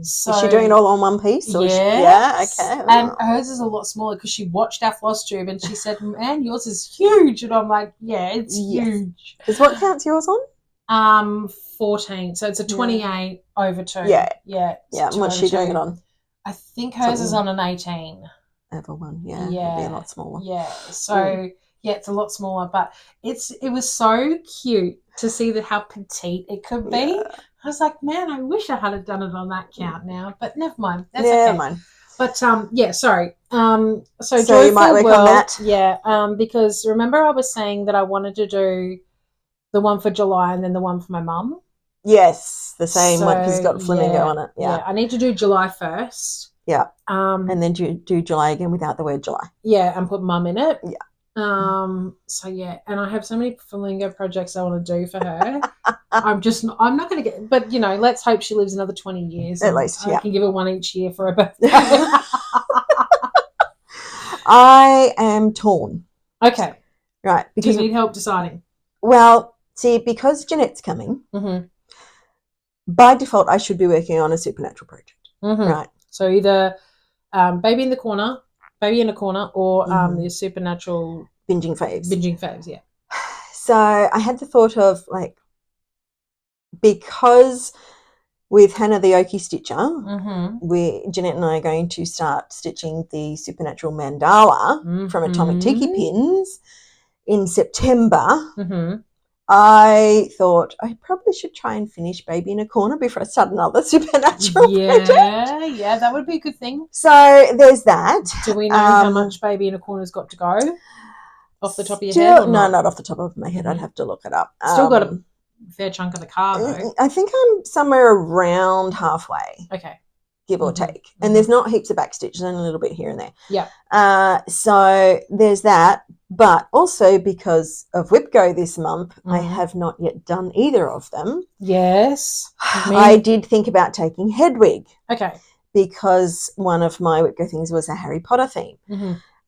So, is she doing it all on one piece? Or okay. And hers is a lot smaller because she watched our Flosstube and she said, "Man, yours is huge." And I'm like, "Yeah, it's huge." Is what counts yours on? 14. So it's a 28 over 2. Yeah. And what's she doing it on? I think hers is on an 18. Over one. Yeah. It'd be a lot smaller. Yeah. So it's a lot smaller, but it was so cute to see how petite it could be. I was like, man, I wish I had done it on that count now, but never mind. That's okay. Never mind. But sorry. So you might work on that. Yeah. Because remember I was saying that I wanted to do the one for July and then the one for my mum. Yes, the same one because it's got a flamingo on it. Yeah. I need to do July first. Yeah. And then do July again without the word July. Yeah, and put mum in it. Yeah. So yeah, and I have so many flamingo projects I want to do for her. I'm not going to get, but let's hope she lives another 20 years. At least, I can give her one each year for her birthday. I am torn. Okay. Right. Because do you need help deciding? Well, see, because Jeanette's coming, by default, I should be working on a supernatural project. Right. So either Baby in a Corner, or the supernatural binging faves. Yeah. So I had the thought of because with Hannah the Oki Stitcher, Jeanette and I are going to start stitching the supernatural mandala from Atomic Tiki Pins in September. I thought I probably should try and finish Baby in a Corner before I start another supernatural project. Yeah, that would be a good thing. So there's that. Do we know how much Baby in a Corner's got to go? Off the top of your head? No, not off the top of my head. I'd have to look it up. Still got a fair chunk of the car, though. I think I'm somewhere around halfway. Okay. Give or take. And there's not heaps of backstitch, only a little bit here and there. Yeah. So there's that. But also because of WIPGO this month, I have not yet done either of them. Yes. I did think about taking Hedwig. Okay. Because one of my WIPGO things was a Harry Potter theme.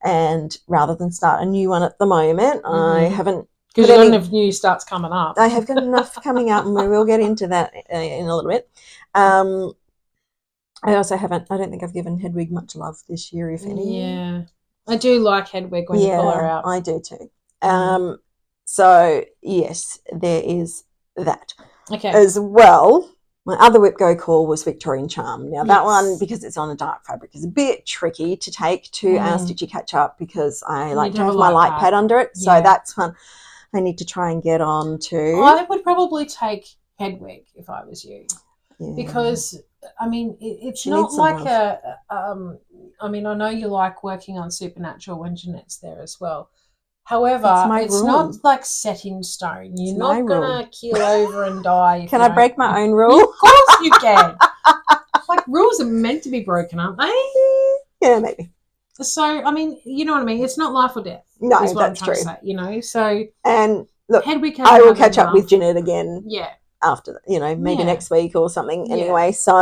And rather than start a new one at the moment, I haven't. Because you've got enough new starts coming up. I have got enough coming up, and we will get into that in a little bit. I also haven't. I don't think I've given Hedwig much love this year, if any. Yeah, I do like Hedwig when you pull her out. I do too. So yes, there is that. Okay. As well, my other WIPGO call was Victorian Charm. Now that one, because it's on a dark fabric, is a bit tricky to take to our Stitchy Catch Up because I like to have my light pad under it. So that's fun. I need to try and get on to. I would probably take Hedwig if I was you, because I mean it's not like I mean I know you like working on Supernatural when Jeanette's there as well. However, it's not like set in stone. You're not going to keel over and die. Can I break my own rule? Of course you can. Like, rules are meant to be broken, aren't they? Yeah, maybe. So, I mean, you know what I mean? It's not life or death. No, is what that's I'm trying true. to say, so. And look, Hedwig I will hasn't had catch up with enough. Jeanette again Yeah. after, you know, maybe Yeah. next week or something. Yeah. Anyway, so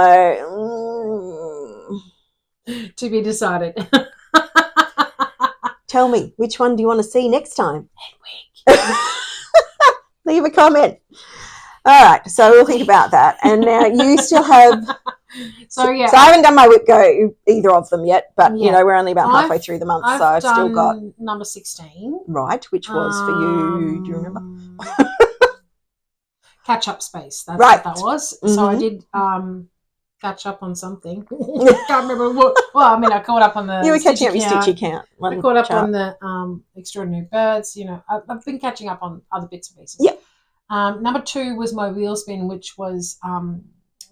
To be decided. tell me, which one do you want to see next time? Hedwig. Leave a comment. All right, so we'll think about that. And now you still have. So yeah. So I haven't done my whip go either of them yet, but you Yeah. know we're only about halfway I've- through the month, I've so I've still got done number 16. right, which was for you. Do you remember? Catch up space. That's Right. what that was. So I Mhm. did catch up on something. Can't remember what. Well, I mean, I caught up on the. You were catching up your count. stitchy count. I caught up on the extraordinary birds. You know, I've been catching up on other bits and pieces. Yep. Number 2 was my wheel spin, which was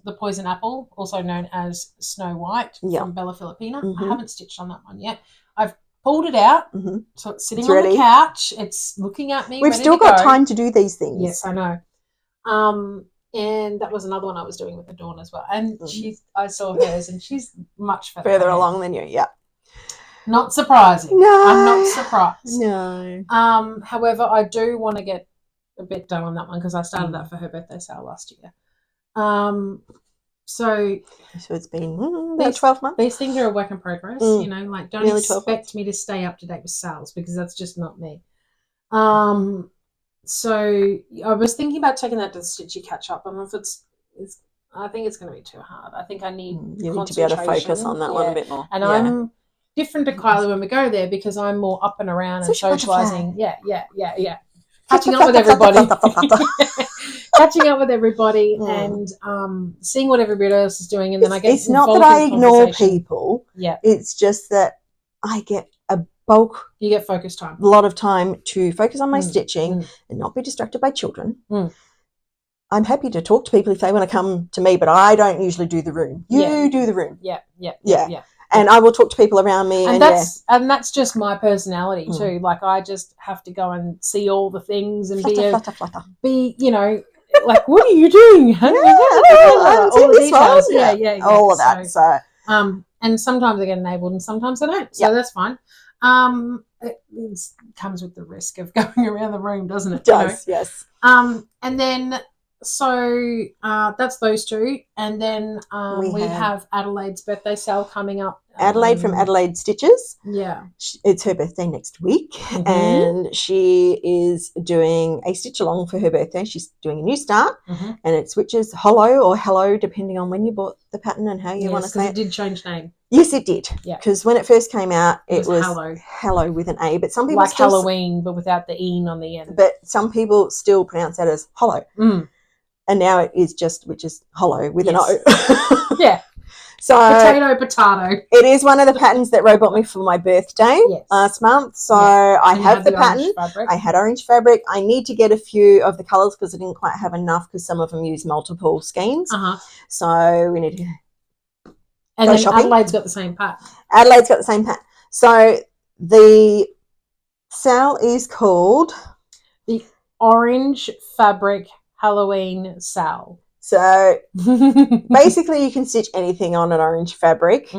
the poison apple, also known as Snow White, Yep. from Bella Filipina. Mhm. I haven't stitched on that one yet. I've pulled it out, Mhm. so it's sitting It's on ready. the couch. It's looking at me. We've ready still to got go. time to do these things. Yes, I know. And that was another one I was doing with the Dawn as well. And I saw hers, and she's much further along than you. Yeah. Not surprising. No. I'm not surprised. No. However, I do want to get a bit done on that one because I started that for her birthday sale last year. So it's been about 12 months. These things are a work in progress. You know, like don't Nearly 12 expect me to stay up to date with sales because that's just not me. So I was thinking about taking that to the Stitchy catch up, and if I think it's going to be too hard. I think I need you need to be able to focus on that one a bit more. And I'm different to Kylie when we go there because I'm more up and around and socializing. Yeah. Catching up with everybody. Catching up with everybody and seeing what everybody else is doing, and then I get. It's not that I ignore people. Yeah, it's just that I get a bulk. You get focus time. A lot of time to focus on my stitching and not be distracted by children. I'm happy to talk to people if they want to come to me, but I don't usually do the room. You do the room. Yeah. And I will talk to people around me, and that's just my personality too. Like I just have to go and see all the things and be you know, like what are you doing? All the details. Yeah. All of that. So and sometimes I get enabled, and sometimes I don't. So that's fine. It comes with the risk of going around the room, doesn't it? It does, yes. And then so that's those two, and then we have Adelaide's birthday sale coming up. Adelaide from Adelaide Stitches. Yeah, it's her birthday next week, and she is doing a stitch along for her birthday. She's doing a new start, and it's Witches Hollow or Hello, depending on when you bought the pattern and how you want to say it. It did change name. Yes, it did. Yeah, because when it first came out, it was Hello with an A, but some people like Halloween, but without the "een" on the end. But some people still pronounce that as Hollow. And now it is just Witches Hollow with an O. Yeah. So potato. It is one of the patterns that Ro bought me for my birthday last month. So I have the pattern. I had orange fabric. I need to get a few of the colours because I didn't quite have enough because some of them use multiple skeins. So we need to go shopping. Adelaide's got the same pattern. Adelaide's got the same pattern. So the sale is called the Orange Fabric Halloween sale. So basically you can stitch anything on an orange fabric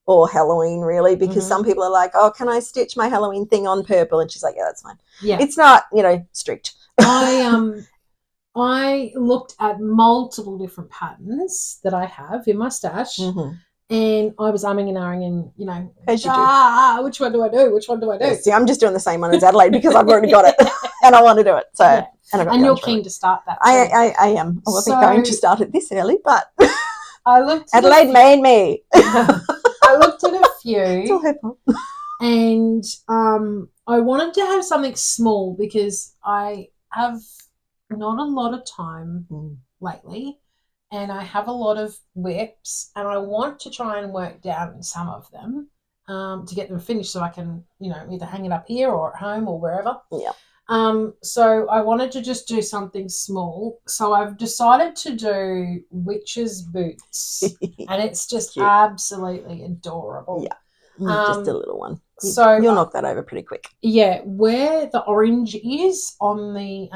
or Halloween really, because some people are like, oh, can I stitch my Halloween thing on purple? And she's like, yeah, that's fine. Yeah. It's not, you know, strict. I looked at multiple different patterns that I have in my stash. And I was umming and ahhing and, you know, which one do I do? Which one do I do? See, I'm just doing the same one as Adelaide because I've already got it and I want to do it. So, and you're keen to start that too. I am. I wasn't going to start it this early, but Adelaide made me. I looked at a few. It's all her fault. And I wanted to have something small because I have not a lot of time lately. And I have a lot of whips, and I want to try and work down some of them to get them finished so I can, you know, either hang it up here or at home or wherever. Yeah. So I wanted to just do something small. So I've decided to do witches' boots, and it's just absolutely adorable. Yeah, just a little one. So you'll knock that over pretty quick. Yeah, where the orange is on the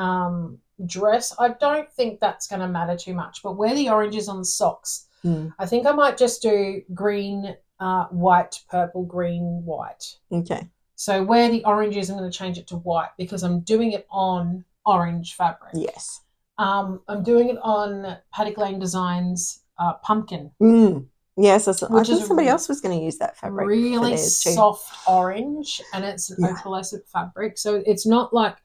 dress, I don't think that's going to matter too much, but where the orange is on the socks, I think I might just do green, white, purple, green, white. Okay. So where the orange is, I'm going to change it to white because I'm doing it on orange fabric. Yes. I'm doing it on Paddock Lane Designs pumpkin. Yes, I think somebody else was going to use that fabric. Really soft orange, and it's an opalescent fabric. So it's not like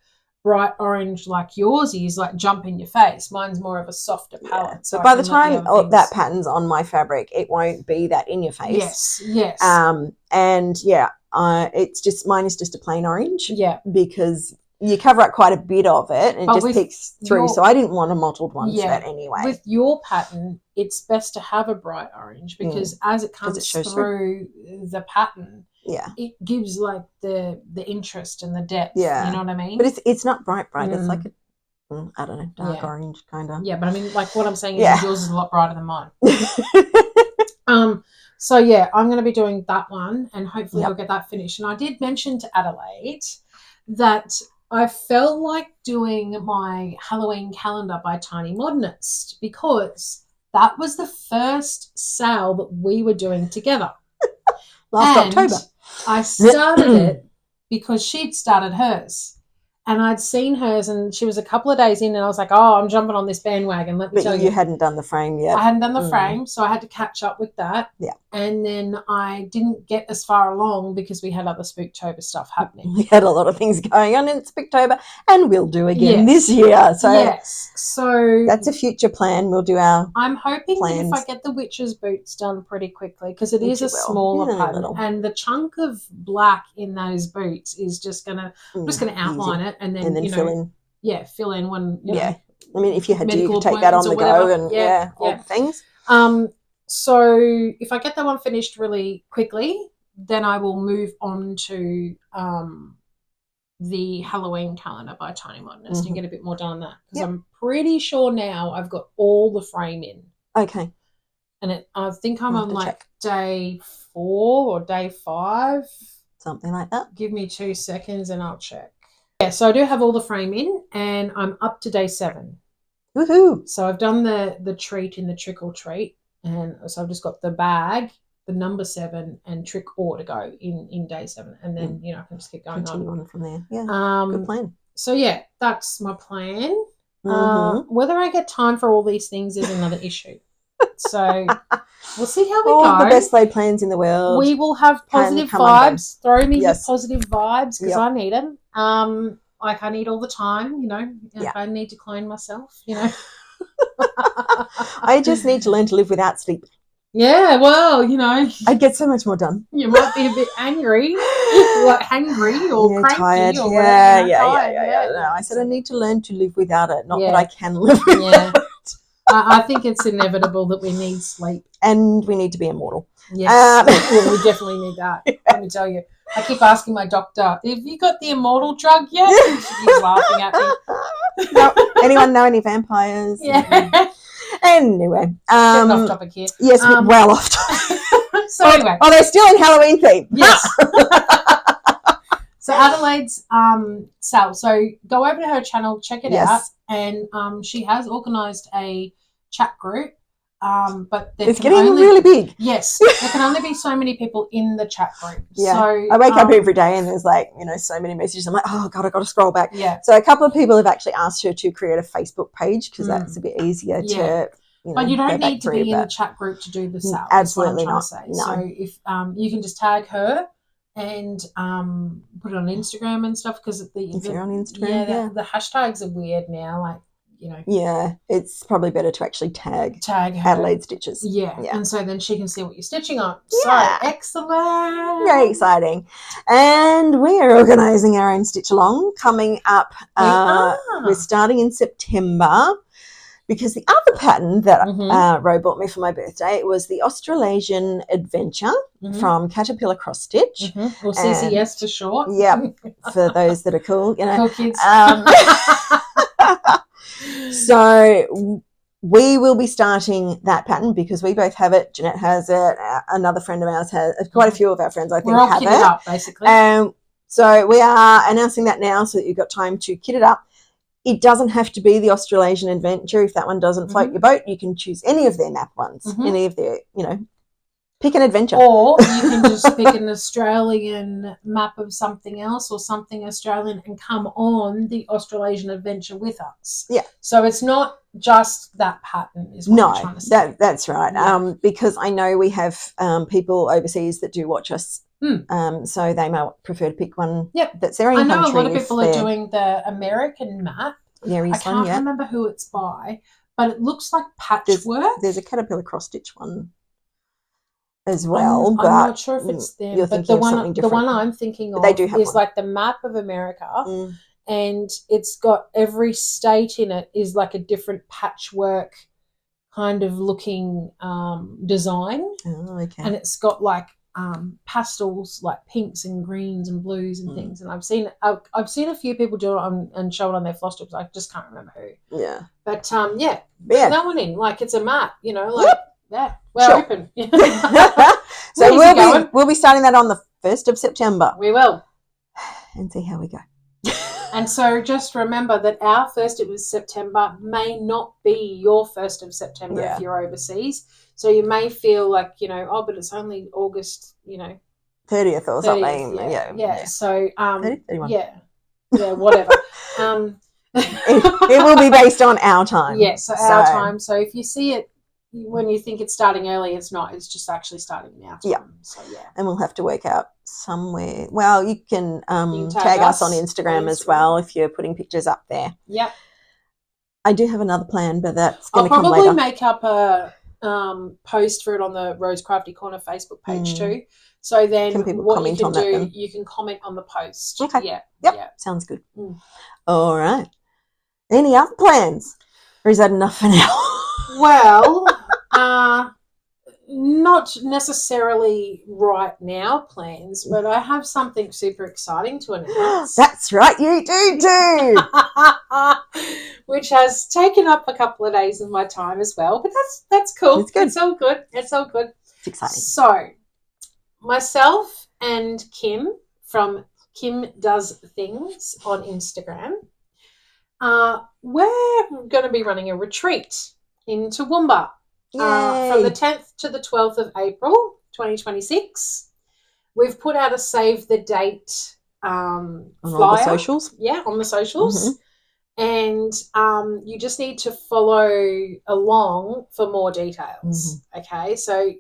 bright orange like yours is, like jump in your face. Mine's more of a softer palette. Yeah. So by the time that pattern's on my fabric, it won't be that in your face. Yes. And it's just, mine is just a plain orange. Yeah. Because you cover up quite a bit of it and it just peeks through. So I didn't want a mottled one for that anyway. With your pattern, it's best to have a bright orange because as it comes through the pattern, it gives like the interest and the depth. Yeah. You know what I mean? But it's not bright. It's like I don't know, dark orange kind of. Yeah, but I mean, like what I'm saying is yours is a lot brighter than mine. So yeah, I'm going to be doing that one and hopefully I'll get that finished. And I did mention to Adelaide that I felt like doing my Halloween calendar by Tiny Modernist because that was the first sale that we were doing together. Last October. I started it because she'd started hers. And I'd seen hers and she was a couple of days in and I was like, oh, I'm jumping on this bandwagon. Let me tell you. You hadn't done the frame yet. I hadn't done the frame, so I had to catch up with that. Yeah. And then I didn't get as far along because we had other Spooktober stuff happening. We had a lot of things going on in Spooktober and we'll do again this year. So that's a future plan. We'll do our I'm hoping that if I get the Witch's boots done pretty quickly because it is a smaller pattern and the chunk of black in those boots is just going to, I'm just going to outline it. And then fill in. Yeah, fill in when, you know. I mean, if you had to, you could take that on the go and all the things. So if I get that one finished really quickly, then I will move on to the Halloween calendar by Tiny Modernist and get a bit more done on that. Because I'm pretty sure now I've got all the frame in. Okay. And I think I'm on like day 4 or day 5. Something like that. Give me 2 seconds and I'll check. Yeah, so I do have all the frame in and I'm up to day 7. Woohoo! So I've done the treat in the trick or treat and so I've just got the bag, the number 7 and trick or to go in day 7 and then, you know, I can just keep going on from there. Yeah, good plan. So, yeah, that's my plan. Whether I get time for all these things is another issue. So we'll see how we go. The best laid plans in the world. We will have positive vibes. Throw me your positive vibes because I need them. Like I need all the time, you know. If I need to clone myself, you know. I just need to learn to live without sleep. Yeah, well, you know. I'd get so much more done. You might be a bit angry, like hangry or cranky tired. or whatever. Yeah. No, I said I need to learn to live without it, not that I can live without it. I think it's inevitable that we need sleep. And we need to be immortal. Yes, well, we definitely need that. Let me tell you. I keep asking my doctor, have you got the immortal drug yet? She's laughing at me. No, anyone know any vampires? Yeah. Anyway. Getting off topic here. Yes, well off topic. So anyway. Oh, they're still in Halloween theme. Yes. So Adelaide's sale. So go over to her channel, check it out. And she has organised a chat group. But it's getting really big. Yes. There can only be so many people in the chat group. Yeah. So I wake up every day and there's like, you know, so many messages. I'm like, oh God, I've got to scroll back. Yeah. So a couple of people have actually asked her to create a Facebook page because that's a bit easier to, you know, but you don't need to be in the chat group to do the sale. Absolutely not. No. So if you can just tag her and put it on Instagram and stuff because if you're on Instagram, the hashtags are weird now, like, you know. Yeah, it's probably better to actually tag her. Adelaide Stitches. Yeah, and so then she can see what you're stitching on. Yeah. So excellent. Very exciting. And we're organising our own stitch along coming up. We're starting in September. Because the other pattern that Ro bought me for my birthday was the Australasian Adventure from Caterpillar Cross Stitch. Or CCS for short. Yep, for those that are cool, you know. Cool kids. So we will be starting that pattern because we both have it. Jeanette has it. Another friend of ours has. Quite a few of our friends, I think, We're all have kitted it. up, basically. So we are announcing that now so that you've got time to kit it up. It doesn't have to be the Australasian Adventure. If that one doesn't float your boat, you can choose any of their nap ones, any of their, you know, Pick an adventure. Or you can just pick an Australian map of something else or something Australian and come on the Australasian adventure with us. Yeah. So it's not just that pattern is what I'm trying to say. That's right. Yeah. Because I know we have people overseas that do watch us. So they might prefer to pick one that's their own country. I know a lot of people are doing the American map. I can't remember who it's by, but it looks like patchwork. There's a caterpillar cross-stitch one as well. I'm not sure if it's them, but the one I'm thinking of is like the map of America, and it's got every state in it is like a different patchwork kind of looking design. Oh, okay. And it's got like pastels, like pinks and greens and blues and things. And I've seen a few people do it and show it on their Flosstubes. I just can't remember who. Yeah. But bring that one in. Like it's a map, you know, like. Yep. Yeah, we're open. So we'll be starting that on the 1st of September. We will. And see how we go. And so just remember that our 1st of September may not be your 1st of September if you're overseas. So you may feel like, you know, but it's only August, you know. 30th or something. Yeah. So, 31. Yeah, whatever. It will be based on our time. Yeah, our time. So if you see it, when you think it's starting early, it's not. It's just actually starting now. Yeah. So, and we'll have to work out somewhere. Well, you can tag us on Instagram as well if you're putting pictures up there. Yep. I do have another plan, but that's going to come later. I'll probably make up a post for it on the Rose Crafty Corner Facebook page too. So then what you can do, you can comment on the post. Okay. Yeah. Yep. Sounds good. All right. Any other plans? Or is that enough for now? Well, not necessarily right now plans, but I have something super exciting to announce. That's right, you do. Which has taken up a couple of days of my time as well, but that's cool. It's good. It's all good. It's exciting. So, myself and Kim from Kim Does Things on Instagram, we're going to be running a retreat in Toowoomba from the 10th to the 12th of April 2026. We've put out a save the date flyer. All the socials? Yeah, on the socials. And you just need to follow along for more details. Okay, so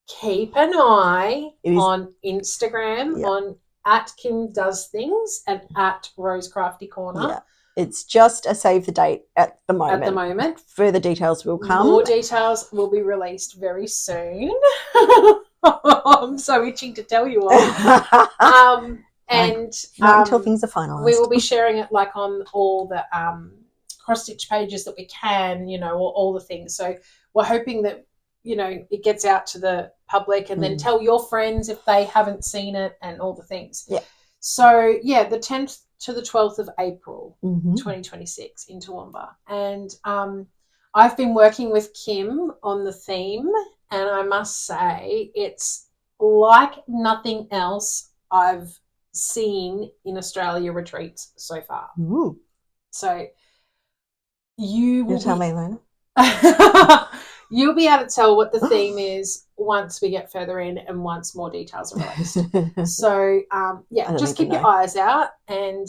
keep an eye on Instagram on @KimDoesThings and @RoseCraftyCorner. Yeah. It's just a save the date at the moment. Further details will come. More details will be released very soon. I'm so itching to tell you all. And not until things are finalised. We will be sharing it like on all the cross-stitch pages that we can, you know, all the things. So we're hoping that, you know, it gets out to the public and then tell your friends if they haven't seen it and all the things. Yeah. So, the 10th to the 12th of April 2026 in Toowoomba. And I've been working with Kim on the theme, and I must say it's like nothing else I've seen in Australia retreats so far. Ooh. So you'll tell me later. You'll be able to tell what the theme is once we get further in and once more details are released. So, just keep your eyes out, and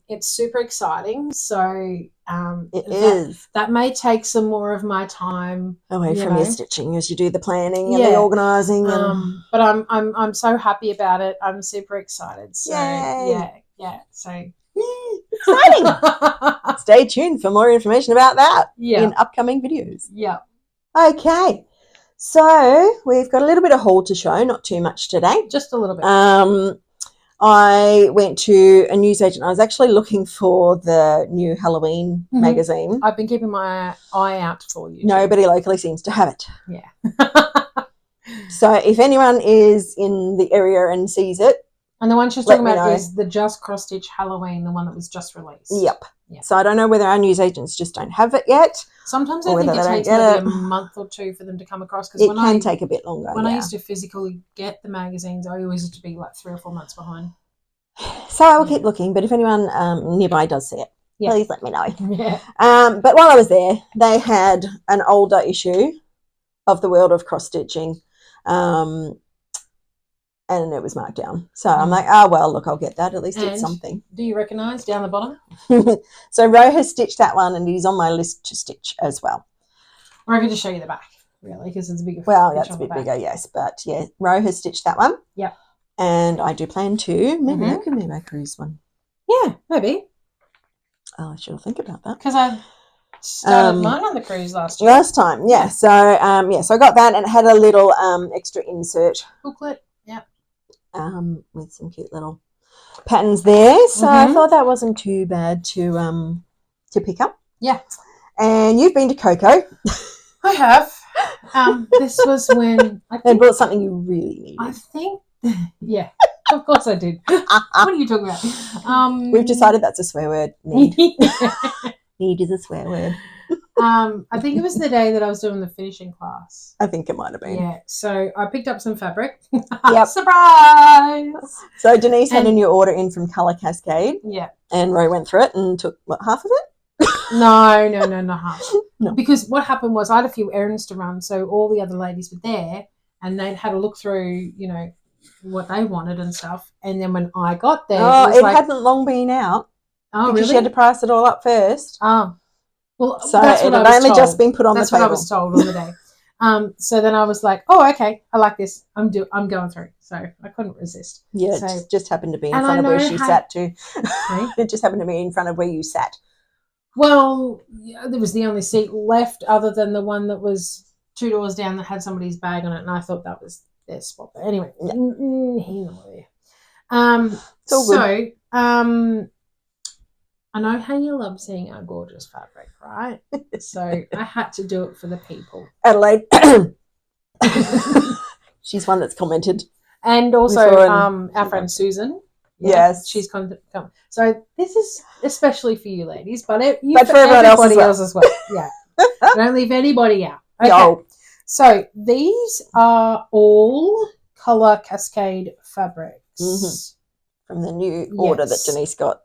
it's super exciting. So that may take some more of my time away from your stitching as you do the planning and the organising. But I'm so happy about it. I'm super excited. So So exciting. Stay tuned for more information about that in upcoming videos. Yeah. Okay, so we've got a little bit of haul to show, not too much today. Just a little bit. I went to a newsagent. I was actually looking for the new Halloween magazine. I've been keeping my eye out for you. Nobody locally seems to have it. Yeah. So if anyone is in the area and sees it, and the one she's talking about is the Just Cross Stitch Halloween, the one that was just released. Yep. So I don't know whether our newsagents just don't have it yet. Sometimes I think it takes maybe a month or two for them to come across. It can take a bit longer. When I used to physically get the magazines, I always used to be like 3 or 4 months behind. So I will keep looking, but if anyone nearby does see it, please let me know. Yeah. But while I was there, they had an older issue of the World of Cross Stitching. And it was marked down. So I'm like, oh, well, look, I'll get that. At least it's And something. do you recognise down the bottom? So Ro has stitched that one, and he's on my list to stitch as well. Or I could just show you the back, really, because it's a bigger. Well, that's a bit bigger, yes. But, yeah, Ro has stitched that one. Yep. And I do plan to. Maybe that could be my cruise one. Yeah, maybe. Oh, I should think about that. Because I started mine on the cruise last year. Last time, yeah. So, so I got that, and it had a little extra insert. Booklet, yeah. With some cute little patterns there. So I thought that wasn't too bad to pick up. Yeah. And you've been to Coco. I have. This was when they bought something you really needed. I think, yeah, of course I did. What are you talking about? We've decided that's a swear word. Need. Need is a swear word. I think it was the day that I was doing the finishing class. I think it might have been. Yeah, so I picked up some fabric. Yep. Surprise! So Denise had a new order in from Colour Cascade. Yeah. And Ro went through it and took, what, half of it? No, not half. No. Because what happened was I had a few errands to run, so all the other ladies were there and they'd had a look through, you know, what they wanted and stuff. And then when I got there... it hadn't long been out. Oh, because really? she had to price it all up first. Oh. Well, so that's what it had only just been put on the table. That's what I was told on the day. So then I was like, oh, okay, I like this. I'm going through. So I couldn't resist. Yeah, so, it just happened to be in front of where she sat too. It just happened to be in front of where you sat. Well, there was the only seat left other than the one that was 2 doors down that had somebody's bag on it, and I thought that was their spot. But anyway, he's not there. So, I know how you love seeing our gorgeous fabric, right? So I had to do it for the people. Adelaide. She's one that's commented. And also our friend Susan. Yeah, yes. She's come. So this is especially for you ladies, but for everybody else as well. Yeah. Don't leave anybody out. Okay. No. So these are all Colour Cascade fabrics. From the new order that Denise got.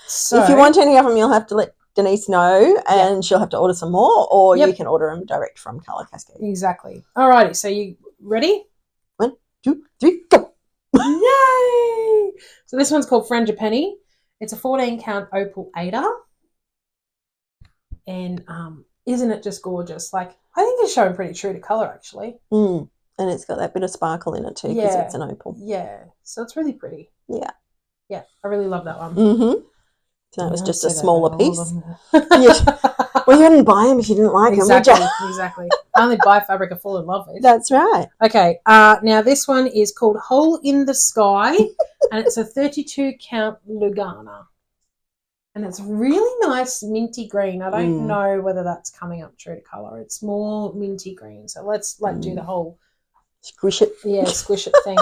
So if you want any of them, you'll have to let Denise know, and she'll have to order some more, or you can order them direct from Colour Cascade. Exactly. Alrighty, so you ready? 1, 2, 3, go! Yay! So this one's called Frangipani. It's a 14 count opal Ada. And isn't it just gorgeous? Like, I think it's showing pretty true to colour, actually. And it's got that bit of sparkle in it too, because it's an opal. Yeah, so it's really pretty. Yeah. Yeah, I really love that one. So it was just a smaller piece. Well, you didn't buy them if you didn't like them, would you? Exactly. I only buy fabric I fall in love with. That's right. Okay, now this one is called Hole in the Sky, and it's a 32 count Lugana. And it's really nice minty green. I don't know whether that's coming up true to colour. It's more minty green. So let's do the whole... Squish it. Yeah, squish it thing.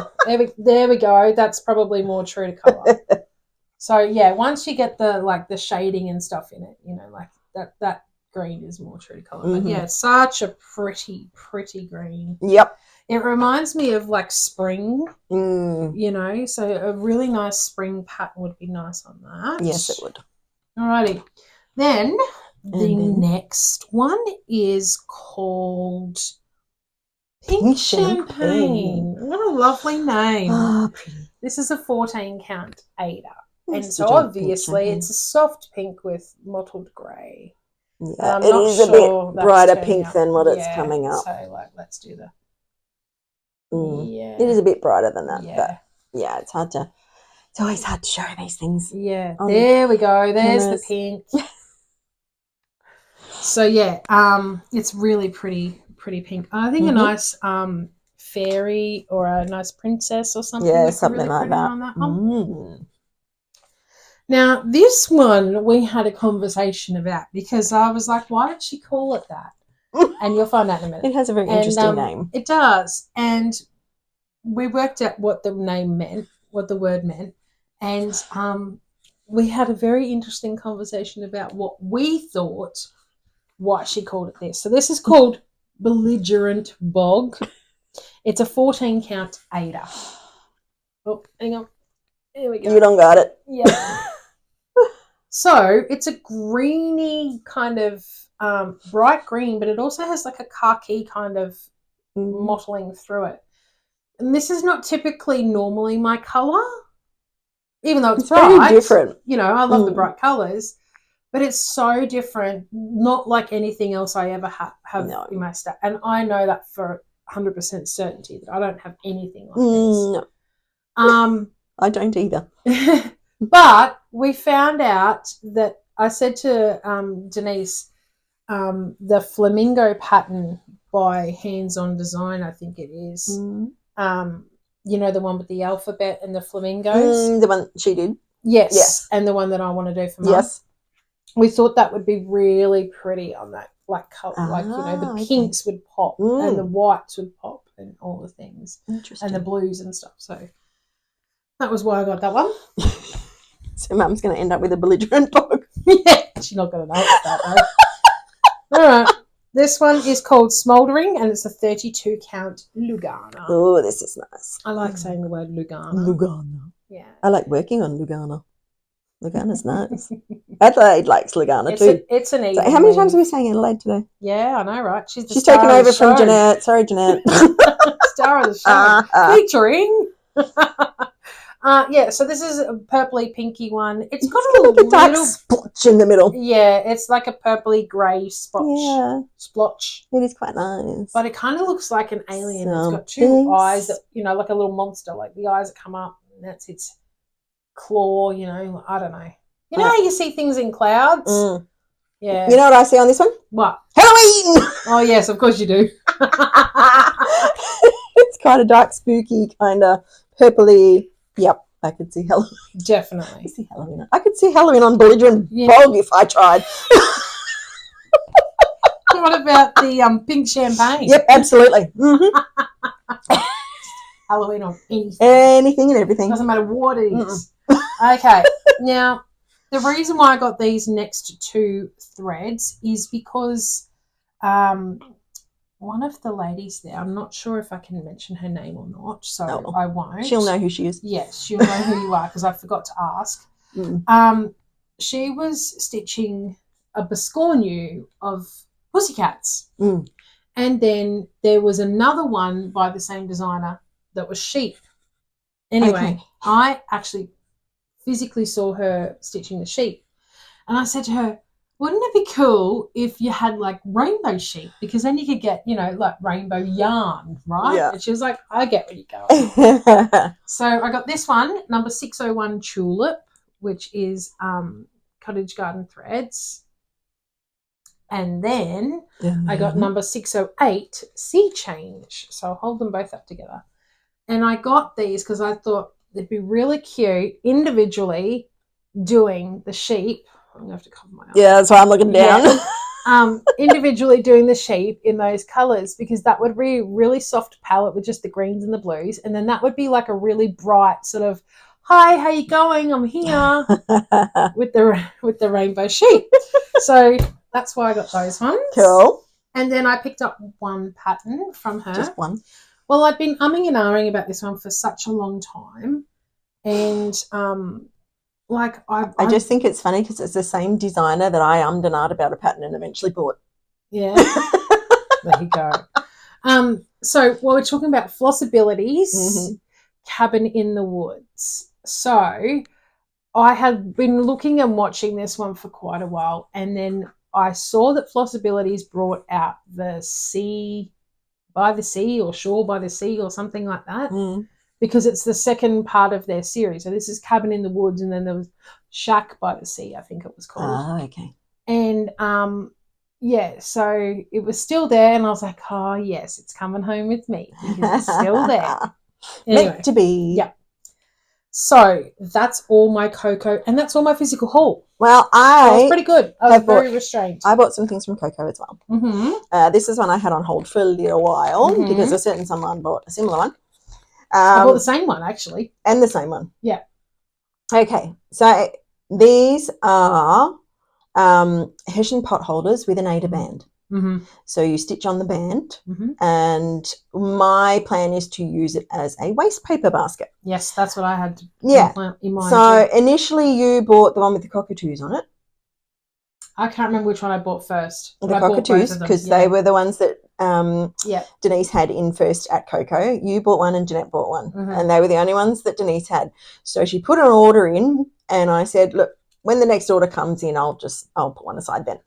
There we go. That's probably more true to colour. So, yeah, once you get the shading and stuff in it, you know, like that green is more true to colour. But, yeah, it's such a pretty, pretty green. Yep. It reminds me of, like, spring, you know, so a really nice spring pattern would be nice on that. Yes, it would. Alrighty. Then the next one is called... Pink Champagne. What a lovely name. Oh, pretty. This is a 14 count Ada. And so obviously it's a soft pink with mottled grey. Yeah, it is a bit brighter pink than what it's coming up. So let's do the... Yeah. It is a bit brighter than that. Yeah. But yeah, it's always hard to show these things. Yeah. There we go. There's the pink. So yeah, it's really pretty pink. I think a nice fairy or a nice princess or something. Yeah, something really like that. On that one. Now, this one we had a conversation about because I was like, why did she call it that? And you'll find out in a minute. It has a very interesting name. It does. And we worked out what the name meant, what the word meant. And we had a very interesting conversation about what we thought why she called it this. So this is called Belligerent Bog. It's a 14 count Ada. Oh, hang on. Here we go. You don't got it. Yeah. So it's a greeny kind of bright green, but it also has like a khaki kind of mottling through it. And this is not typically normally my colour, even though it's very bright. different. You know, I love the bright colours, but it's so different, not like anything else I ever have in my stack. And I know that for 100% certainty that I don't have anything like this. No. I don't either. But we found out that I said to Denise, the flamingo pattern by Hands On Design, I think it is. You know, the one with the alphabet and the flamingos? The one she did? Yes. And the one that I want to do for Mum. Yes. We thought that would be really pretty on that black colour. Like, you know, the pinks would pop and the whites would pop and all the things. Interesting. And the blues and stuff. So that was why I got that one. So Mum's going to end up with a belligerent dog. Yeah, she's not going to notice that though. All right. This one is called Smouldering, and it's a 32 count Lugana. Oh, this is nice. I like saying the word Lugana. Lugana. Yeah. I like working on Lugana. Lugana's nice. Adelaide likes Lugana too. It's an easy. So how many times are we saying Adelaide today? Yeah, I know, right? She's taken over from Jeanette. Sorry, Jeanette. Star of the show. Featuring. Yeah, so this is a purpley pinky one. It's got a little dark splotch in the middle. Yeah, it's like a purpley grey splotch. Yeah. Splotch. It is quite nice. But it kind of looks like an alien. It's got two eyes that, you know, like a little monster, like the eyes that come up and that's its claw, you know, I don't know. You know how you see things in clouds? Yeah. You know what I see on this one? What? Halloween! Oh, yes, of course you do. It's kind of dark, spooky, kind of purpley. Yep, I could see Halloween. Definitely. I could see Halloween on belligerent bog if I tried. What about the pink champagne? Yep, absolutely. Halloween on anything. Anything and everything. Doesn't matter what it is. Okay, now the reason why I got these next two threads is because one of the ladies there, I'm not sure if I can mention her name or not, so I won't. She'll know who she is. Yes, she'll know who you are because I forgot to ask. She was stitching a Bascornu of pussycats. And then there was another one by the same designer that was sheep. Anyway, I actually physically saw her stitching the sheep. And I said to her, wouldn't it be cool if you had like rainbow sheep? Because then you could get, you know, like rainbow yarn, right? Yeah. And she was like, I get where you're going. So I got this one, number 601 Tulip, which is Cottage Garden Threads. And then I got number 608 Sea Change. So I'll hold them both up together. And I got these because I thought they'd be really cute individually doing the sheep. I'm going to have to cover my eyes. Yeah, that's why I'm looking down. Yeah. Individually doing the sheep in those colours because that would be a really soft palette with just the greens and the blues. And then that would be like a really bright sort of, hi, how you going? I'm here with the rainbow sheep. So that's why I got those ones. Cool. And then I picked up one pattern from her. Just one. Well, I've been umming and ahhing about this one for such a long time. And I just think it's funny because it's the same designer that I ummed and ahed about a pattern and eventually bought. Yeah. There you go. So we're talking about Flossabilities, Cabin in the Woods. So I had been looking and watching this one for quite a while, and then I saw that Flossabilities brought out the Sea by the Sea or Shore by the Sea or something like that. Because it's the second part of their series. So this is Cabin in the Woods, and then there was Shack by the Sea, I think it was called. Oh, okay. And, so it was still there, and I was like, oh, yes, it's coming home with me because it's still there. Anyway, meant to be. Yeah. So that's all my Coco, and that's all my physical haul. Well, I was pretty good. I was very restrained. I bought some things from Coco as well. This is one I had on hold for a little while because a certain someone bought a similar one. I bought the same one, actually. And the same one. Yeah. Okay. So these are Hessian pot holders with an Ada band. So you stitch on the band, and my plan is to use it as a waste paper basket. Yes, that's what I had in mind. So initially you bought the one with the cockatoos on it. I can't remember which one I bought first. The cockatoos, because they were the ones that Denise had in first at Coco. You bought one and Jeanette bought one, and they were the only ones that Denise had. So she put an order in, and I said, look, when the next order comes in, I'll put one aside then.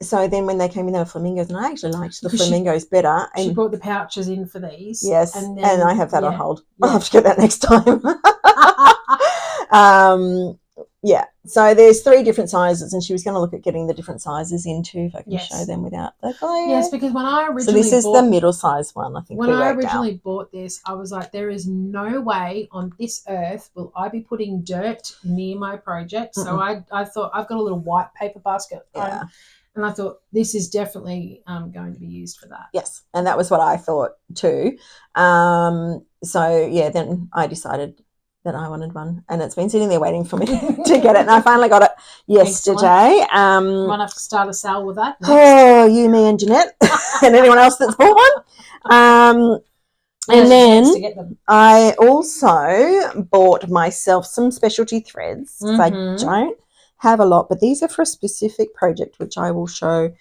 So then when they came in, they were flamingos, and I actually liked the flamingos better. And she brought the pouches in for these. Yes, and I have that on hold. I'll have to get that next time. So there's 3 different sizes, and she was going to look at getting the different sizes in too, if I can show them without the glare. Yes, because when I originally So this is the middle size one, I think. When I originally bought this, I was like, there is no way on this earth will I be putting dirt near my project. So I thought, I've got a little white paper basket. And I thought, this is definitely going to be used for that. Yes, and that was what I thought too. Then I decided that I wanted one, and it's been sitting there waiting for me to get it, and I finally got it yesterday. Might have to start a sale with that. Oh, you, me, and Jeanette, and anyone else that's bought one. And then I also bought myself some specialty threads. I don't have a lot, but these are for a specific project, which I will show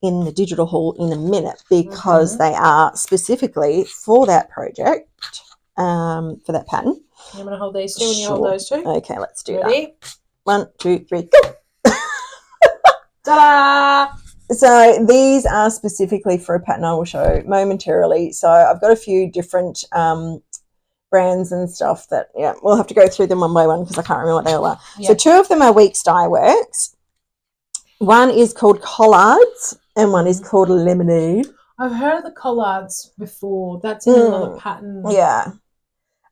in the digital haul in a minute, because they are specifically for that project, for that pattern. I'm going to hold these two, and you hold those two. Okay, let's do that. 1, 2, 3, go! Ta-da! So these are specifically for a pattern I will show momentarily. So I've got a few different brands and stuff that, we'll have to go through them one by one because I can't remember what they all are. So 2 of them are Weeks Dye Works. One is called Collards and one is called Lemonade. I've heard of the Collards before. That's in another pattern. Yeah.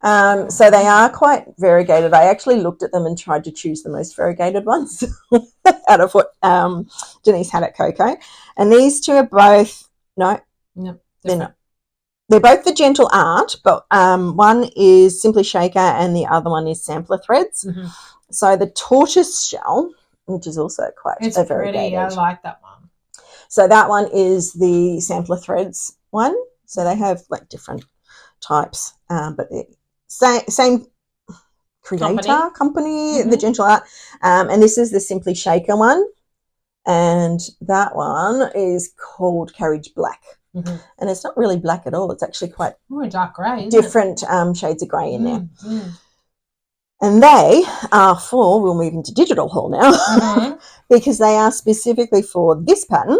So they are quite variegated. I actually looked at them and tried to choose the most variegated ones out of what Denise had at Coco. And these 2 are both, they're not. They're both the Gentle Art, but one is Simply Shaker and the other one is Sampler Threads. So the Tortoise Shell, which is also quite a variegated. Pretty. I like that one. So that one is the Sampler Threads one. So they have like different types, but they're same creator company, the Gentle Art. And this is the Simply Shaker one. And that one is called Carriage Black. And it's not really black at all. It's actually quite dark grey, different shades of grey in there. And they are for, we'll move into digital haul now, because they are specifically for this pattern,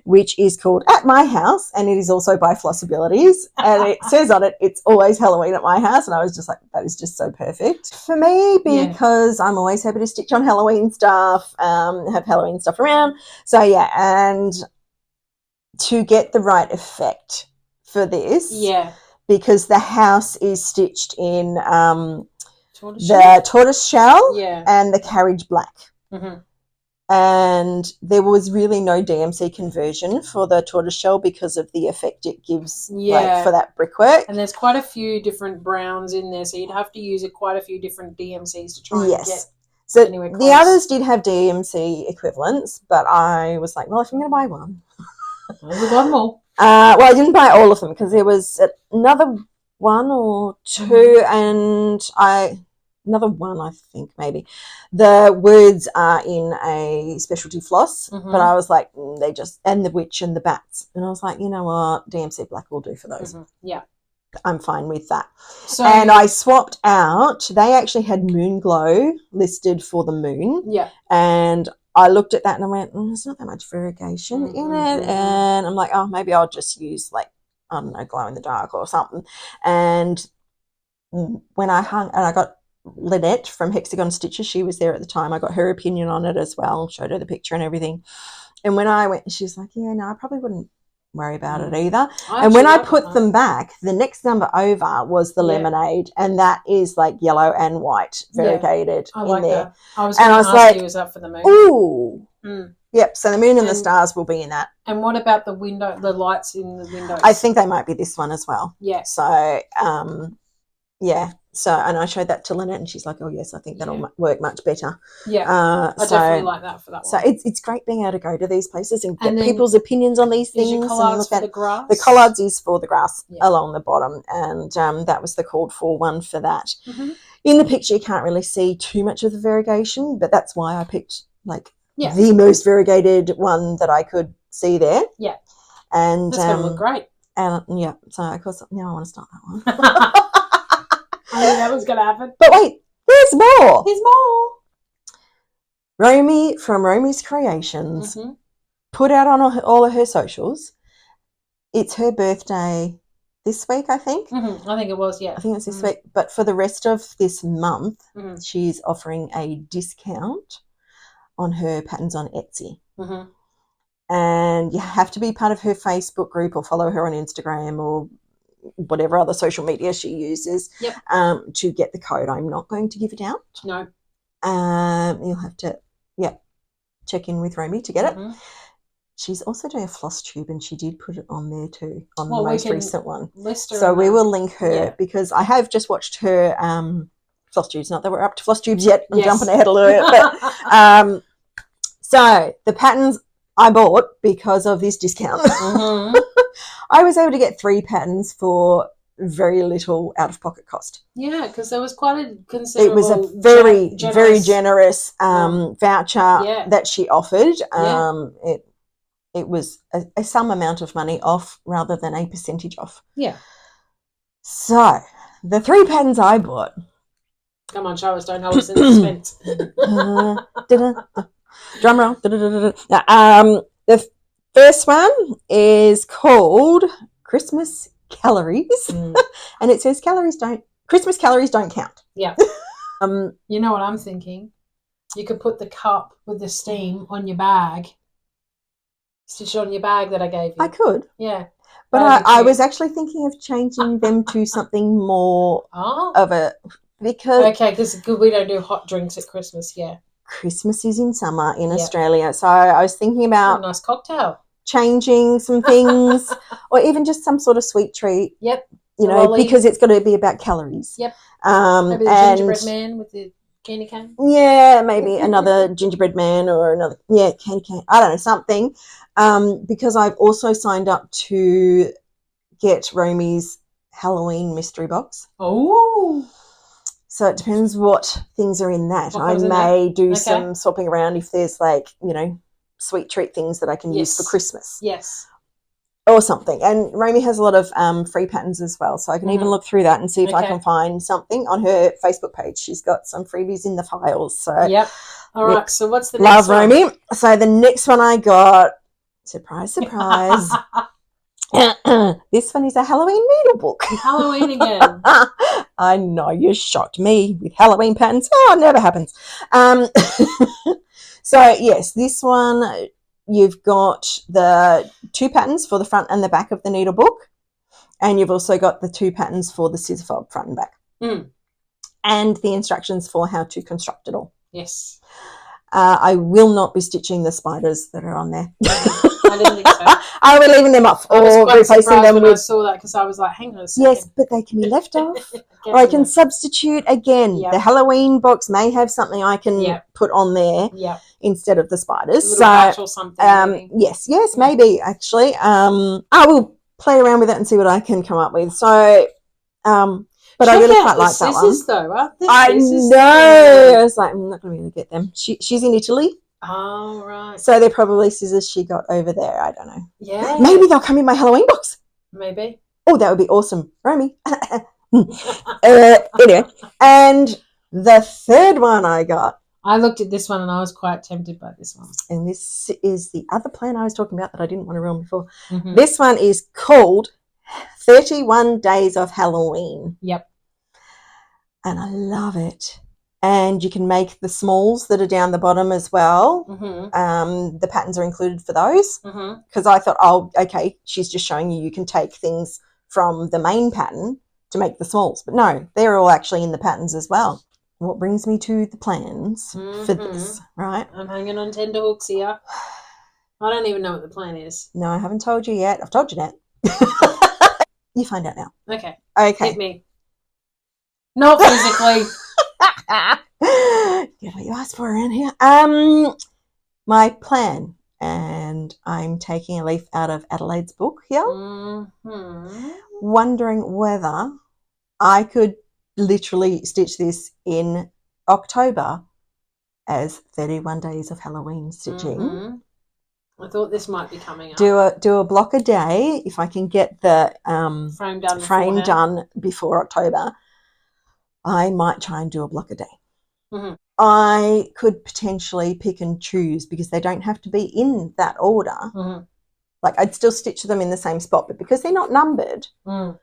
which is called At My House, and it is also by Flossabilities. And it says on it, it's always Halloween at my house. And I was just like, that is just so perfect for me, because I'm always happy to stitch on Halloween stuff, have Halloween stuff around. So, and to get the right effect for this, because the house is stitched in the tortoise shell and the carriage black. And there was really no DMC conversion for the tortoise shell because of the effect it gives for that brickwork. And there's quite a few different browns in there, so you'd have to use quite a few different DMCs to try and get so the others did have DMC equivalents, but I was like, well, if I'm going to buy one. One more. Well, I didn't buy all of them because there was another 1 or 2 and another 1, I think, maybe. The words are in a specialty floss, but I was like, they just, and the witch and the bats. And I was like, you know what, DMC black will do for those. I'm fine with that. So, and I swapped out, they actually had Moon Glow listed for the moon. And I looked at that and I went, there's not that much variegation in it. And I'm like, oh, maybe I'll just use like, I don't know, glow in the dark or something. And when I hung, and I got Lynette from Hexagon Stitches, she was there at the time. I got her opinion on it as well, showed her the picture and everything. And when I went, she was like, yeah, no, I probably wouldn't worry about it either. And when I put them back, the next number over was the Lemonade, and that is like yellow and white variegated I like in there. That. I was like, was that for the moon? Ooh. Yep, so the moon and the stars will be in that. And what about the window, the lights in the windows? I think they might be this one as well. Yeah. So, So, and I showed that to Lynette and she's like, oh, yes, I think that'll work much better. I definitely like that for that one. So it's great being able to go to these places and get people's opinions on these things. Is your collards for the grass? The collards is for the grass along the bottom, and that was the called for one for that. In the picture, you can't really see too much of the variegation, but that's why I picked like the most variegated one that I could see there. And That's going to look great. And yeah, so of course now I want to start that one. I knew that was going to happen. But wait, there's more. There's more. Romy from Romy's Creations put out on all of her socials. It's her birthday this week, I think. I think it was, yeah. I think it's this week. But for the rest of this month, she's offering a discount on her patterns on Etsy. And you have to be part of her Facebook group or follow her on Instagram or whatever other social media she uses to get the code. I'm not going to give it out. No. You'll have to, check in with Romy to get it. She's also doing a Flosstube, and she did put it on there too, on the most recent one. So we will link her because I have just watched her Flosstubes. Not that we're up to Flosstubes yet. I'm jumping ahead a little bit. But, so the patterns I bought because of this discount. I was able to get 3 patterns for very little out-of-pocket cost. Yeah, because there was quite a considerable... It was a very generous voucher that she offered. It was a some amount of money off rather than a percentage off. Yeah. So, the 3 patterns I bought... Come on, show us, don't hold us in suspense. Drum roll. The first one is called Christmas Calories, and it says Christmas calories don't count. Yeah. You know what I'm thinking? You could put the cup with the steam on your bag, stitch it on your bag that I gave you. I could. Yeah. But I was actually thinking of changing them to something more of a... because we don't do hot drinks at Christmas, Christmas is in summer in Australia. So I was thinking about... a nice cocktail. Changing some things or even just some sort of sweet treat. Yep. You know, because it's got to be about calories. Yep. Maybe the gingerbread man with the candy cane. Yeah, maybe another gingerbread man or another, candy cane. I don't know, something. Because I've also signed up to get Romy's Halloween mystery box. Oh. So it depends what things are in that. I may do some swapping around if there's sweet treat things that I can use for Christmas. Yes. Or something. And Romy has a lot of free patterns as well. So I can even look through that and see if I can find something on her Facebook page. She's got some freebies in the files. So all right. So what's the next one? Love Romy. So the next one I got, surprise, surprise. This one is a Halloween needle book. Halloween again. I know, you shocked me with Halloween patterns. Oh, it never happens. So, yes, this one, you've got the 2 patterns for the front and the back of the needle book, and you've also got the 2 patterns for the scissor fob front and back, and the instructions for how to construct it all. Yes. I will not be stitching the spiders that are on there. I didn't think so. I will leaving them up or replacing them when I saw that because I was like, hang on a second. Yes, but they can be left off. Or I can substitute again. The Halloween box may have something I can put on there instead of the spiders. A little patch or something. Yes, maybe actually. I will play around with it and see what I can come up with. So, but I really quite like that one. Though, I know. I was like, I'm not going to be able to get them. She's in Italy. Oh, right. So they're probably scissors she got over there. I don't know. Yeah. Maybe they'll come in my Halloween box. Maybe. Oh, that would be awesome. Romy. Anyway. And the third one I got. I looked at this one and I was quite tempted by this one. And this is the other plan I was talking about that I didn't want to ruin before. This one is called 31 Days of Halloween. Yep. And I love it. And you can make the smalls that are down the bottom as well. The patterns are included for those. Because I thought, she's just showing you can take things from the main pattern to make the smalls. But no, they're all actually in the patterns as well. What brings me to the plans for this, right? I'm hanging on tender hooks here. I don't even know what the plan is. No, I haven't told you yet. I've told you that. You find out now. Okay. Hit me. Not physically. Get what you asked for around here. My plan, and I'm taking a leaf out of Adelaide's book here, wondering whether I could literally stitch this in October as 31 days of Halloween stitching, I thought this might be coming up. Do a block a day if I can get the frame done before October. I might try and do a block a day. Mm-hmm. I could potentially pick and choose because they don't have to be in that order. Mm-hmm. Like I'd still stitch them in the same spot, but because they're not numbered,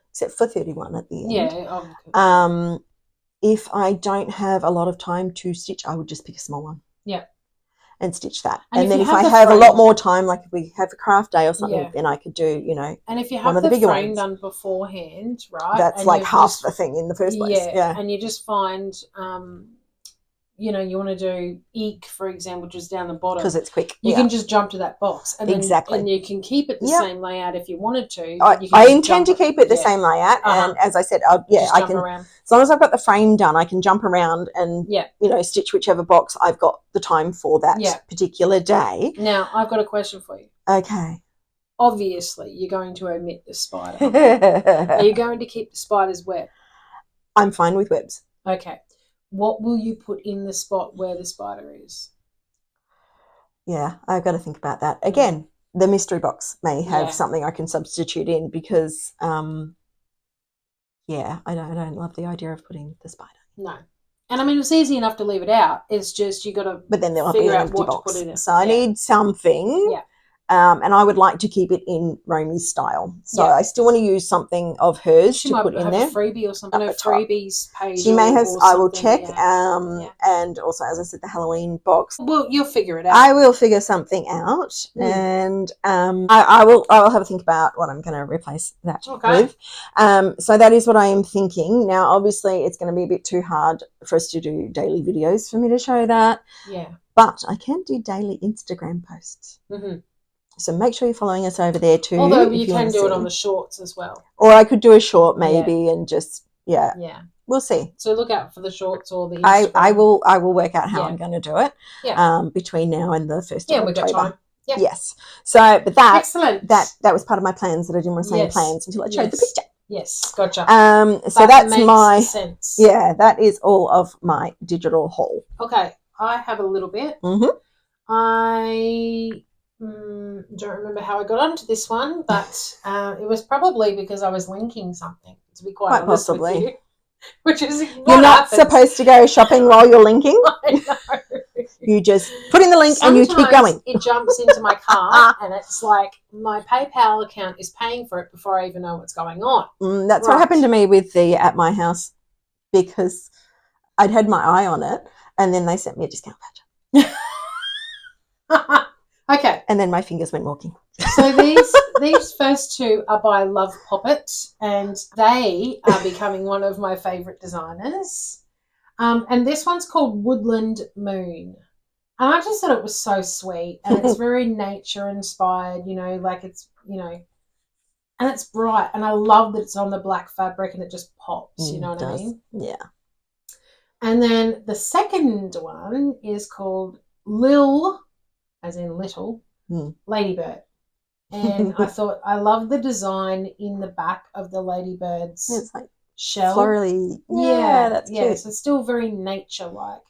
except for 31 at the end. Yeah. If I don't have a lot of time to stitch, I would just pick a small one. Yeah. And stitch that. And then if I have a lot more time, like if we have a craft day or something, then I could do, And if you have the frame done beforehand, right? That's like half the thing in the first place. Yeah. And you just find, you want to do ink, for example, just down the bottom. Because it's quick. You can just jump to that box. And and you can keep it the same layout if you wanted to. I intend to keep it the same layout. And as I said, I can, around. As long as I've got the frame done, I can jump around and, stitch whichever box I've got the time for that particular day. Now, I've got a question for you. Okay. Obviously, you're going to omit the spider. Are you going to keep the spider's web? I'm fine with webs. Okay. What will you put in the spot where the spider is? Yeah, I've got to think about that. Again, the mystery box may have something I can substitute in because, I don't love the idea of putting the spider. No. And I mean, it's easy enough to leave it out. It's just you got to figure out what to put in it. So I need something. Yeah. And I would like to keep it in Romy's style. So I still want to use something of hers to put in there. A freebie or something. Freebies page. She may have. I will check. And also, as I said, the Halloween box. Well, you'll figure it out. I will figure something out, and I will have a think about what I'm going to replace that with. So that is what I am thinking. Now, obviously, it's going to be a bit too hard for us to do daily videos for me to show that. Yeah. But I can do daily Instagram posts. Mm-hmm. So make sure you're following us over there too. Although you can do it on the shorts as well. Or I could do a short maybe and just, we'll see. So look out for the shorts or the Instagram. I will work out how I'm going to do it between now and the 1st of October. Yeah, we've got time. Yep. Yes. So, but that, excellent. That was part of my plans that I didn't want to say plans until I showed the picture. Yes, gotcha. So that's my sense. Yeah, that is all of my digital haul. Okay, I have a little bit. Mm-hmm. I don't remember how I got onto this one, but it was probably because I was linking something. To be quite honest possibly. With you, which is you're not supposed to go shopping while you're linking. I know. You just put in the link and you keep going. It jumps into my cart and it's like my PayPal account is paying for it before I even know what's going on. That's what happened to me with the At My House, because I'd had my eye on it and then they sent me a discount voucher. Okay. And then my fingers went walking. So these first two are by Love Poppet, and they are becoming one of my favourite designers. And this one's called Woodland Moon. And I just thought it was so sweet, and it's very nature inspired, like it's, and it's bright, and I love that it's on the black fabric and it just pops, you know what I mean? Yeah. And then the second one is called Lil, as in little, Ladybird. And I thought I love the design in the back of the ladybird's shell. Florally. Yeah, that's cute. So it's still very nature-like.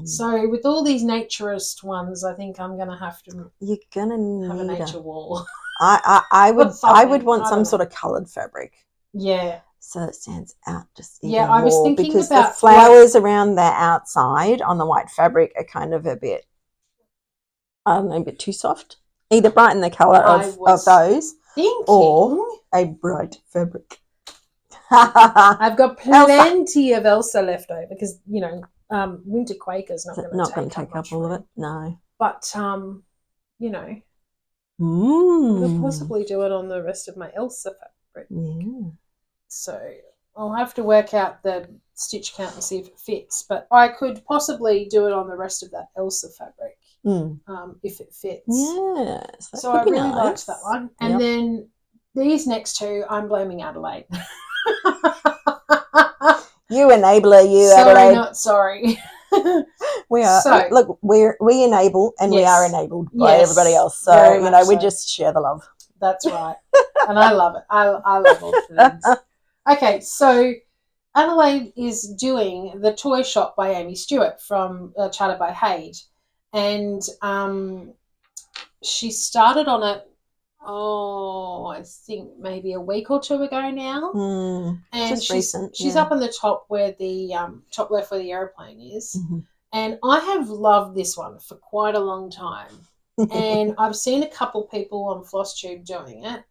So with all these naturist ones, I think I'm going to have to have a nature wall. I would want some sort of coloured fabric. Yeah. So it stands out just even I was more, thinking because about the flowers around the outside on the white fabric are kind of a bit, I don't know, a bit too soft. Either brighten the colour of those or a bright fabric. I've got plenty of Elsa left over because, Winter Quaker's not going to take up all of it. No. But, I'll possibly do it on the rest of my Elsa fabric. Yeah. So I'll have to work out the stitch count and see if it fits. But I could possibly do it on the rest of that Elsa fabric. If it fits. Yes. So I really liked that one. And then these next two, I'm blaming Adelaide. You enabler, you sorry, Adelaide. Not sorry. We are. So, look, we enable and we are enabled by everybody else. So we just share the love. That's right, and I love it. I love all the things. Okay, so Adelaide is doing the toy shop by Amy Stewart from Chartered by Haid. And she started on it, I think maybe a week or two ago now. And just recent. She's up on the top where the top left where the aeroplane is. And I have loved this one for quite a long time. And I've seen a couple people on Flosstube doing it.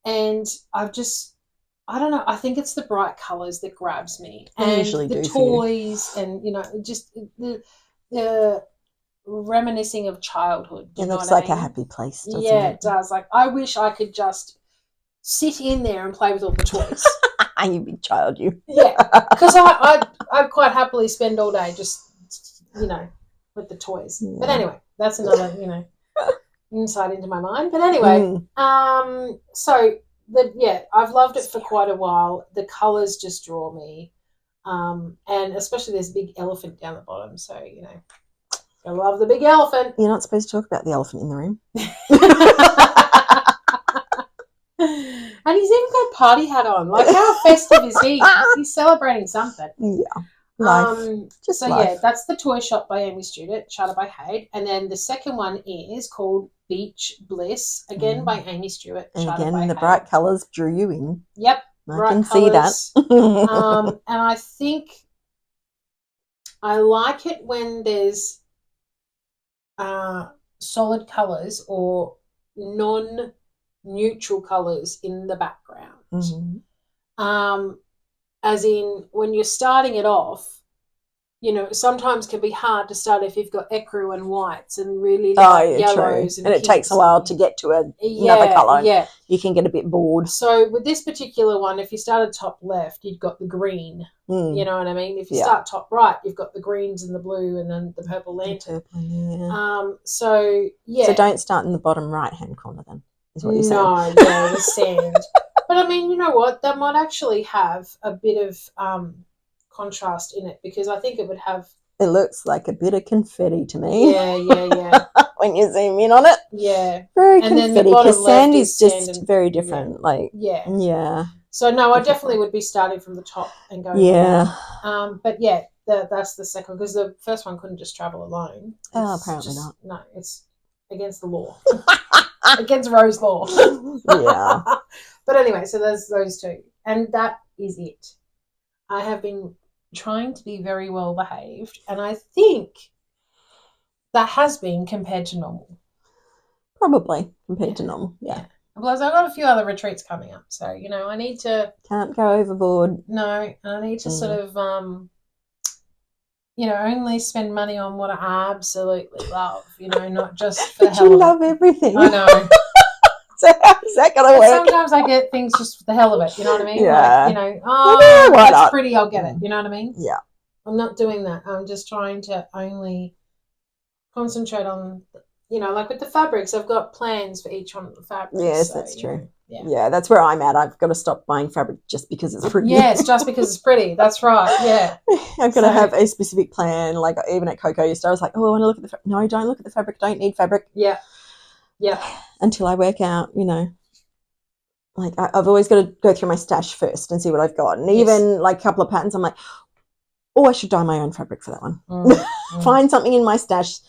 And I don't know, I think it's the bright colours that grabs me. And usually the toys and, just the reminiscing of childhood. It looks like a happy place, doesn't it? Yeah, it does. Like, I wish I could just sit in there and play with all the toys. You big child, you. Yeah, because I'd quite happily spend all day just, with the toys. Yeah. But anyway, that's another, insight into my mind. But anyway, so I've loved it for quite a while. The colours just draw me, and especially there's a big elephant down the bottom. So I love the big elephant. You're not supposed to talk about the elephant in the room. And he's even got a party hat on. Like, how festive is he? He's celebrating something. Yeah. Life. Just life. Yeah, that's the toy shop by Amy Stewart, charted by Hayde. And then the second one is called Beach Bliss, again by Amy Stewart, and charted again, by the Hayde. Bright colours drew you in. Yep. I can see that. And I think I like it when there's solid colours or non-neutral colours in the background. As in, when you're starting it off, sometimes can be hard to start if you've got ecru and whites and really yellows. And it takes a while to get to another colour. Yeah. You can get a bit bored. So with this particular one, if you started top left, you've got the green. You know what I mean? If you start top right, you've got the greens and the blue and then the purple lantern. So don't start in the bottom right-hand corner then, is what you're saying. No, the sand. But I mean, you know what? That might actually have a bit of contrast in it, because I think it would have. It looks like a bit of confetti to me. Yeah. When you zoom in on it. Yeah. Very confetti, because sand is just very different. Yeah. So no, I definitely would be starting from the top and going. Yeah. But that's the second, because the first one couldn't just travel alone. Apparently not. No, it's against the law. Against Rose law. Yeah. But anyway, so there's those two. And that is it. I have been trying to be very well behaved, and I think that has been compared to normal. Probably compared to normal, yeah. Plus, I've got a few other retreats coming up, so, I need to... Can't go overboard. No, I need to sort of, only spend money on what I absolutely love, not just for the hell of it. You love everything. I know. So how's that going to work? Sometimes I get things just for the hell of it, you know what I mean? Yeah. Like, that's pretty, I'll get it, you know what I mean? Yeah. I'm not doing that. I'm just trying to only concentrate on, like with the fabrics, I've got plans for each one of the fabrics. Yes, so, that's true. Yeah, that's where I'm at. I've got to stop buying fabric just because it's pretty. Yes, just because it's pretty. That's right, yeah. I've got to have a specific plan. Like, even at Coco yesterday, I was like, I want to look at the fabric. No, don't look at the fabric. Don't need fabric. Yeah. Until I work out, like I've always got to go through my stash first and see what I've got. And even like a couple of patterns, I'm like, I should dye my own fabric for that one. Find something in my stash.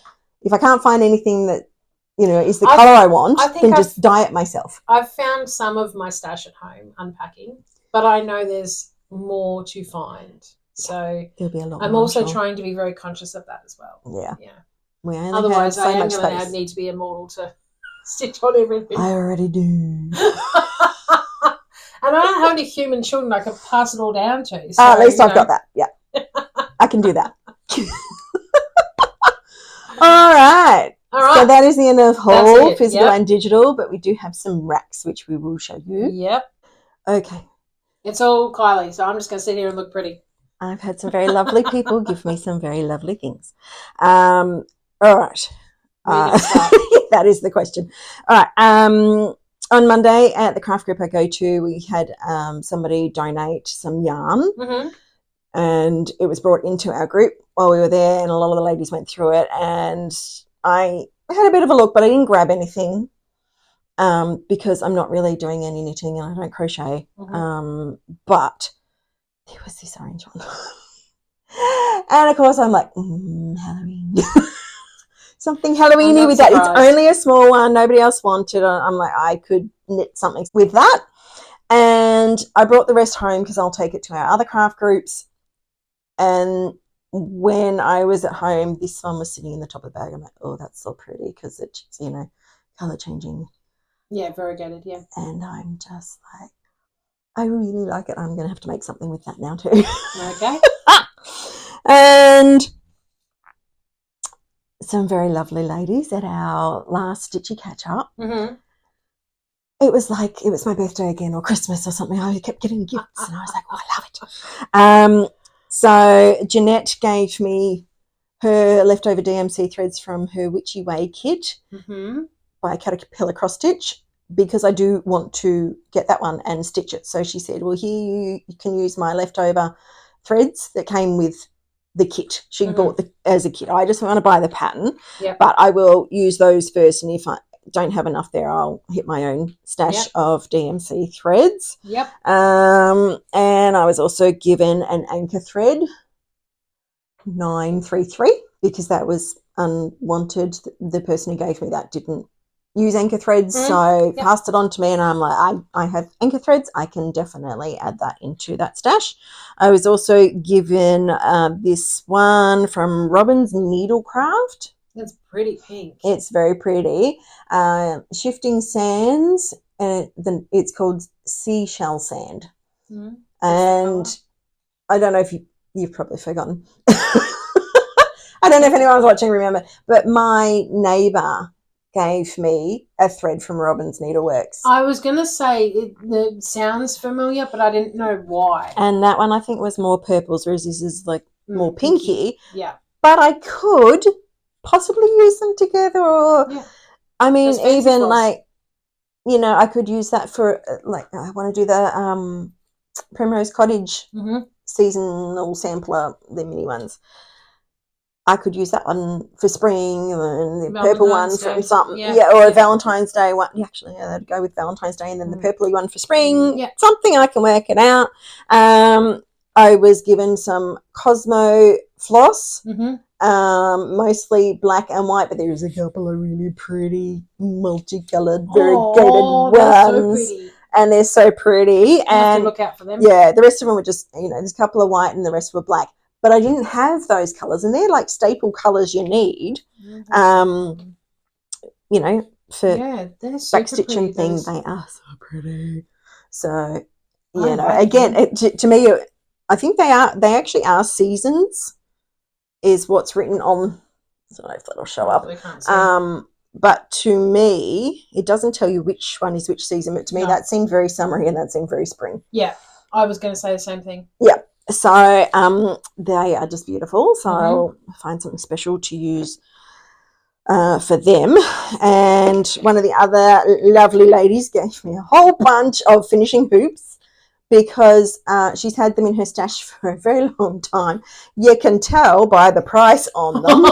If I can't find anything that, is the colour I want, then just dye it myself. I've found some of my stash at home unpacking, but I know there's more to find. So there'll be a lot. I'm also trying to be very conscious of that as well. Yeah. Otherwise, I am going to need to be immortal to stitch on everything. I already do. And I don't have any human children I can pass it all down to. So, at least I've got that. Yeah. I can do that. All right. So that is the end of whole physical and digital, but we do have some RAK'S which we will show you. Yep. Okay. It's all Kylie, so I'm just going to sit here and look pretty. I've had some very lovely people give me some very lovely things. All right. That is the question. All right. On Monday at the craft group I go to, we had somebody donate some yarn, and it was brought into our group while we were there, and a lot of the ladies went through it, and I had a bit of a look, but I didn't grab anything because I'm not really doing any knitting and I don't crochet. But there was this orange one. And of course I'm like, Halloween. something Halloween-y with that. surprised. It's only a small one. Nobody else wanted it. I'm like, I could knit something with that. And I brought the rest home because I'll take it to our other craft groups. And when I was at home, this one was sitting in the top of the bag. I'm like, oh, that's so pretty because it's, colour changing. Yeah, variegated, yeah. And I'm just like, I really like it. I'm going to have to make something with that now too. Okay. And some very lovely ladies at our last Stitchy catch-up. Mm-hmm. It was like it was my birthday again or Christmas or something. I kept getting gifts and I was like, oh, I love it. So Jeanette gave me her leftover DMC threads from her Witchy Way kit by Caterpillar Cross Stitch because I do want to get that one and stitch it. So she said, well, here you can use my leftover threads that came with the kit. She bought as a kit. I just want to buy the pattern, but I will use those first. And if I don't have enough there, I'll hit my own stash of DMC threads. And I was also given an anchor thread 933 because that was unwanted. The person who gave me that didn't use anchor threads, so passed it on to me, and I'm like, I have anchor threads. I can definitely add that into that stash. I was also given this one from Robin's Needlecraft. That's pretty pink. It's very pretty. Shifting Sands, and it's called Seashell Sand. And I don't know if you've probably forgotten. I don't know if anyone's watching remember, but my neighbour gave me a thread from Robin's Needleworks. I was going to say it sounds familiar, but I didn't know why. And that one I think was more purples, whereas this is like more pinky. Yeah. But I could possibly use them together, or I mean, even like, I could use that for like I want to do the Primrose Cottage seasonal sampler, the mini ones. I could use that one for spring and the purple one from something. Or a Valentine's Day one. Actually, that'd go with Valentine's Day, and then the purpley one for spring. Something I can work it out. I was given some Cosmo floss, mostly black and white, but there's a couple of really pretty multicolored variegated ones. So pretty. And they're so pretty. You have to look out for them. Yeah, the rest of them were just, there's a couple of white and the rest were black. But I didn't have those colours, and they're like staple colours you need, for backstitch and things. They are so pretty. So, again, to me, I think they actually are seasons, is what's written on. So if that'll show up. But to me, it doesn't tell you which one is which season. But to me, that seemed very summery and that seemed very spring. Yeah, I was going to say the same thing. Yeah. So they are just beautiful. So I'll find something special to use for them. And one of the other lovely ladies gave me a whole bunch of finishing hoops because she's had them in her stash for a very long time. You can tell by the price on them.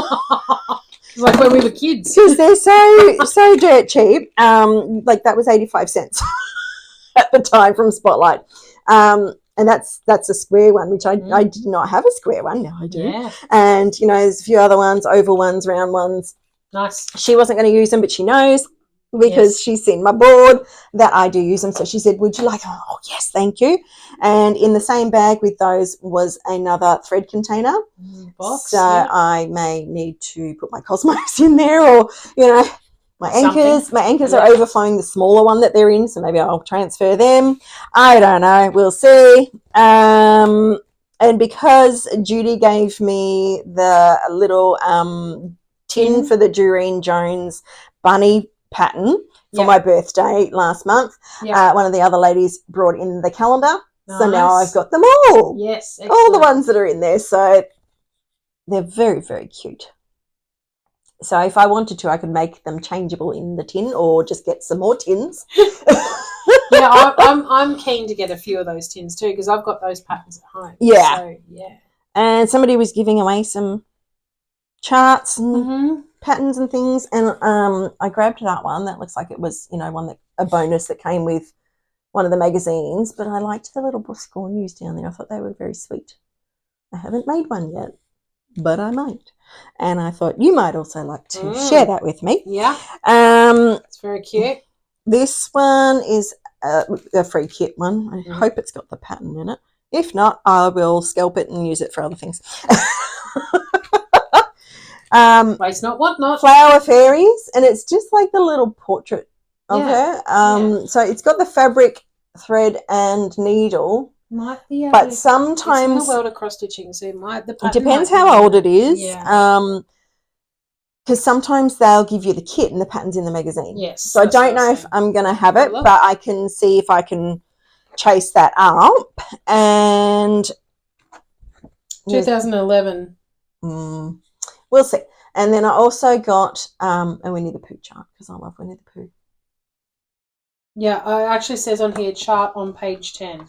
Like when we were kids. Because they're so dirt cheap. Like that was 85 cents at the time from Spotlight. And that's a square one, which I did not have a square one. Now I do. Yeah. And, there's a few other ones, oval ones, round ones. Nice. She wasn't going to use them, but she knows because she's seen my board that I do use them. So she said, would you like them? Oh, yes, thank you. And in the same bag with those was another thread container. Box. So I may need to put my Cosmos in there or, my anchors are overflowing the smaller one that they're in, so maybe I'll transfer them. I don't know. We'll see. And because Judy gave me the little tin for the Doreen Jones bunny pattern for my birthday last month, one of the other ladies brought in the calendar. Nice. So now I've got them all. Yes, excellent. All the ones that are in there. So they're very, very cute. So if I wanted to, I could make them changeable in the tin or just get some more tins. I'm keen to get a few of those tins too because I've got those patterns at home. Yeah. So, yeah. And somebody was giving away some charts and patterns and things, and I grabbed that one. That looks like it was, a bonus that came with one of the magazines, but I liked the little scorn used down there. I thought they were very sweet. I haven't made one yet. but I might. And I thought you might also like to share that with me. Yeah. It's very cute. This one is a free kit one. I hope it's got the pattern in it. If not, I will scalp it and use it for other things. Waste not, want not. Flower Fairies, and it's just like the little portrait of her. So it's got the fabric, thread, and needle. Might be, but sometimes it's in the world of cross stitching, so it depends how old it is. Because sometimes they'll give you the kit and the pattern's in the magazine. Yes. So I don't know if I'm going to have it, but I can see if I can chase that up. And 2011. We'll see. And then I also got a Winnie the Pooh chart because I love Winnie the Pooh. Yeah, it actually says on here chart on page 10.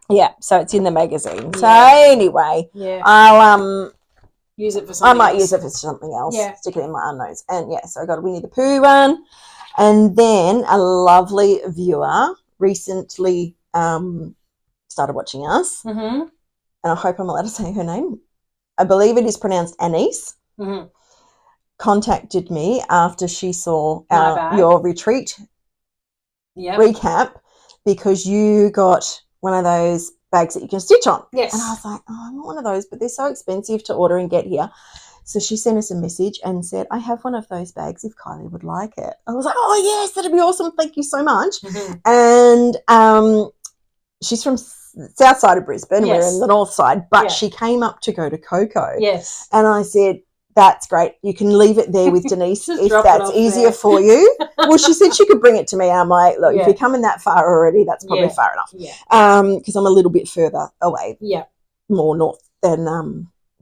Yeah, so it's in the magazine. So anyway, I'll use it for something. I might use it for something else. Yeah. Stick it in my unknowns. And so I got a Winnie the Pooh one. And then a lovely viewer recently started watching us. And I hope I'm allowed to say her name. I believe it is pronounced Anise. Contacted me after she saw your retreat recap because you got one of those bags that you can stitch on. Yes. And I was like, I want one of those, but they're so expensive to order and get here. So she sent us a message and said, I have one of those bags if Kylie would like it. I was like, oh, yes, that'd be awesome. Thank you so much. And she's from south side of Brisbane. We're in the north side, but she came up to go to Coco. Yes. And I said, that's great. You can leave it there with Denise if that's easier there. For you. Well, she said she could bring it to me. I'm like, look, if you're coming that far already, that's probably far enough. Because I'm a little bit further away. More north than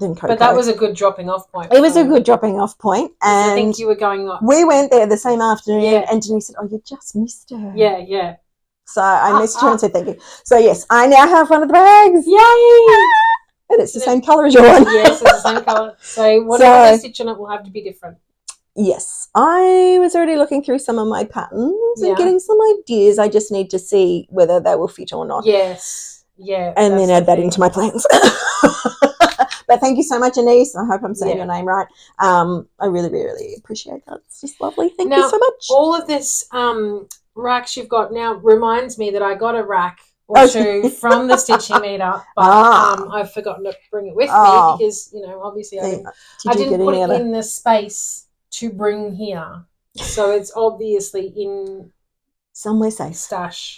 Coco. But that was a good dropping off point. It was a good dropping off point. And I think you were going up. We went there the same afternoon and Denise said, oh, you just missed her. Yeah. So I messaged her and said thank you. So, yes, I now have one of the bags. Yay! And it's the same colour as your one. Yes, it's the same colour. So whatever they stitch on it will have to be different. Yes. I was already looking through some of my patterns and getting some ideas. I just need to see whether they will fit or not. Yes. Yeah. And then add that into my plans. But thank you so much, Anise. I hope I'm saying your name right. I really, really appreciate that. It's just lovely. Thank you so much. All of this racks you've got now reminds me that I got a rack or two from the stitching meetup, but I've forgotten to bring it with me because, obviously I didn't put it in the space to bring here. So it's obviously in somewhere safe. Stash.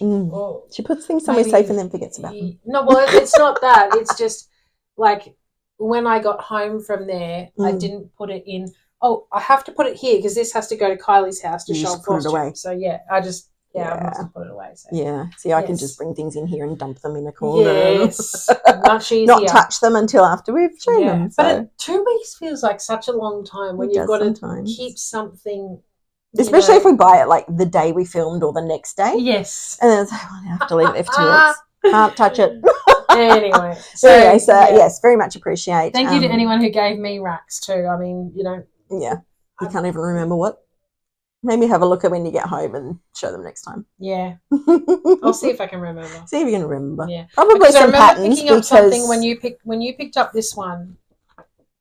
She puts things somewhere safe and then forgets about them. No, well, it's not that. It's just like when I got home from there, I didn't put it in. Oh, I have to put it here because this has to go to Kylie's house to show Flosstube. So, I just... I must have put it away. So. Yeah. See, I can just bring things in here and dump them in a corner. Yes. Much easier. Not touch them until after we've shown them. So. But 2 weeks feels like such a long time when you've got to keep something. Especially if we buy it like the day we filmed or the next day. Yes. And then it's like, I have to leave it there for 2 weeks. Can't touch it. Anyway. Yes, very much appreciate. Thank you to anyone who gave me racks too. I mean, Yeah. You can't even remember what. Maybe have a look at when you get home and show them next time. Yeah. I'll see if I can remember. See if you can remember. Yeah. Probably because some I remember patterns picking up something when you picked up this one.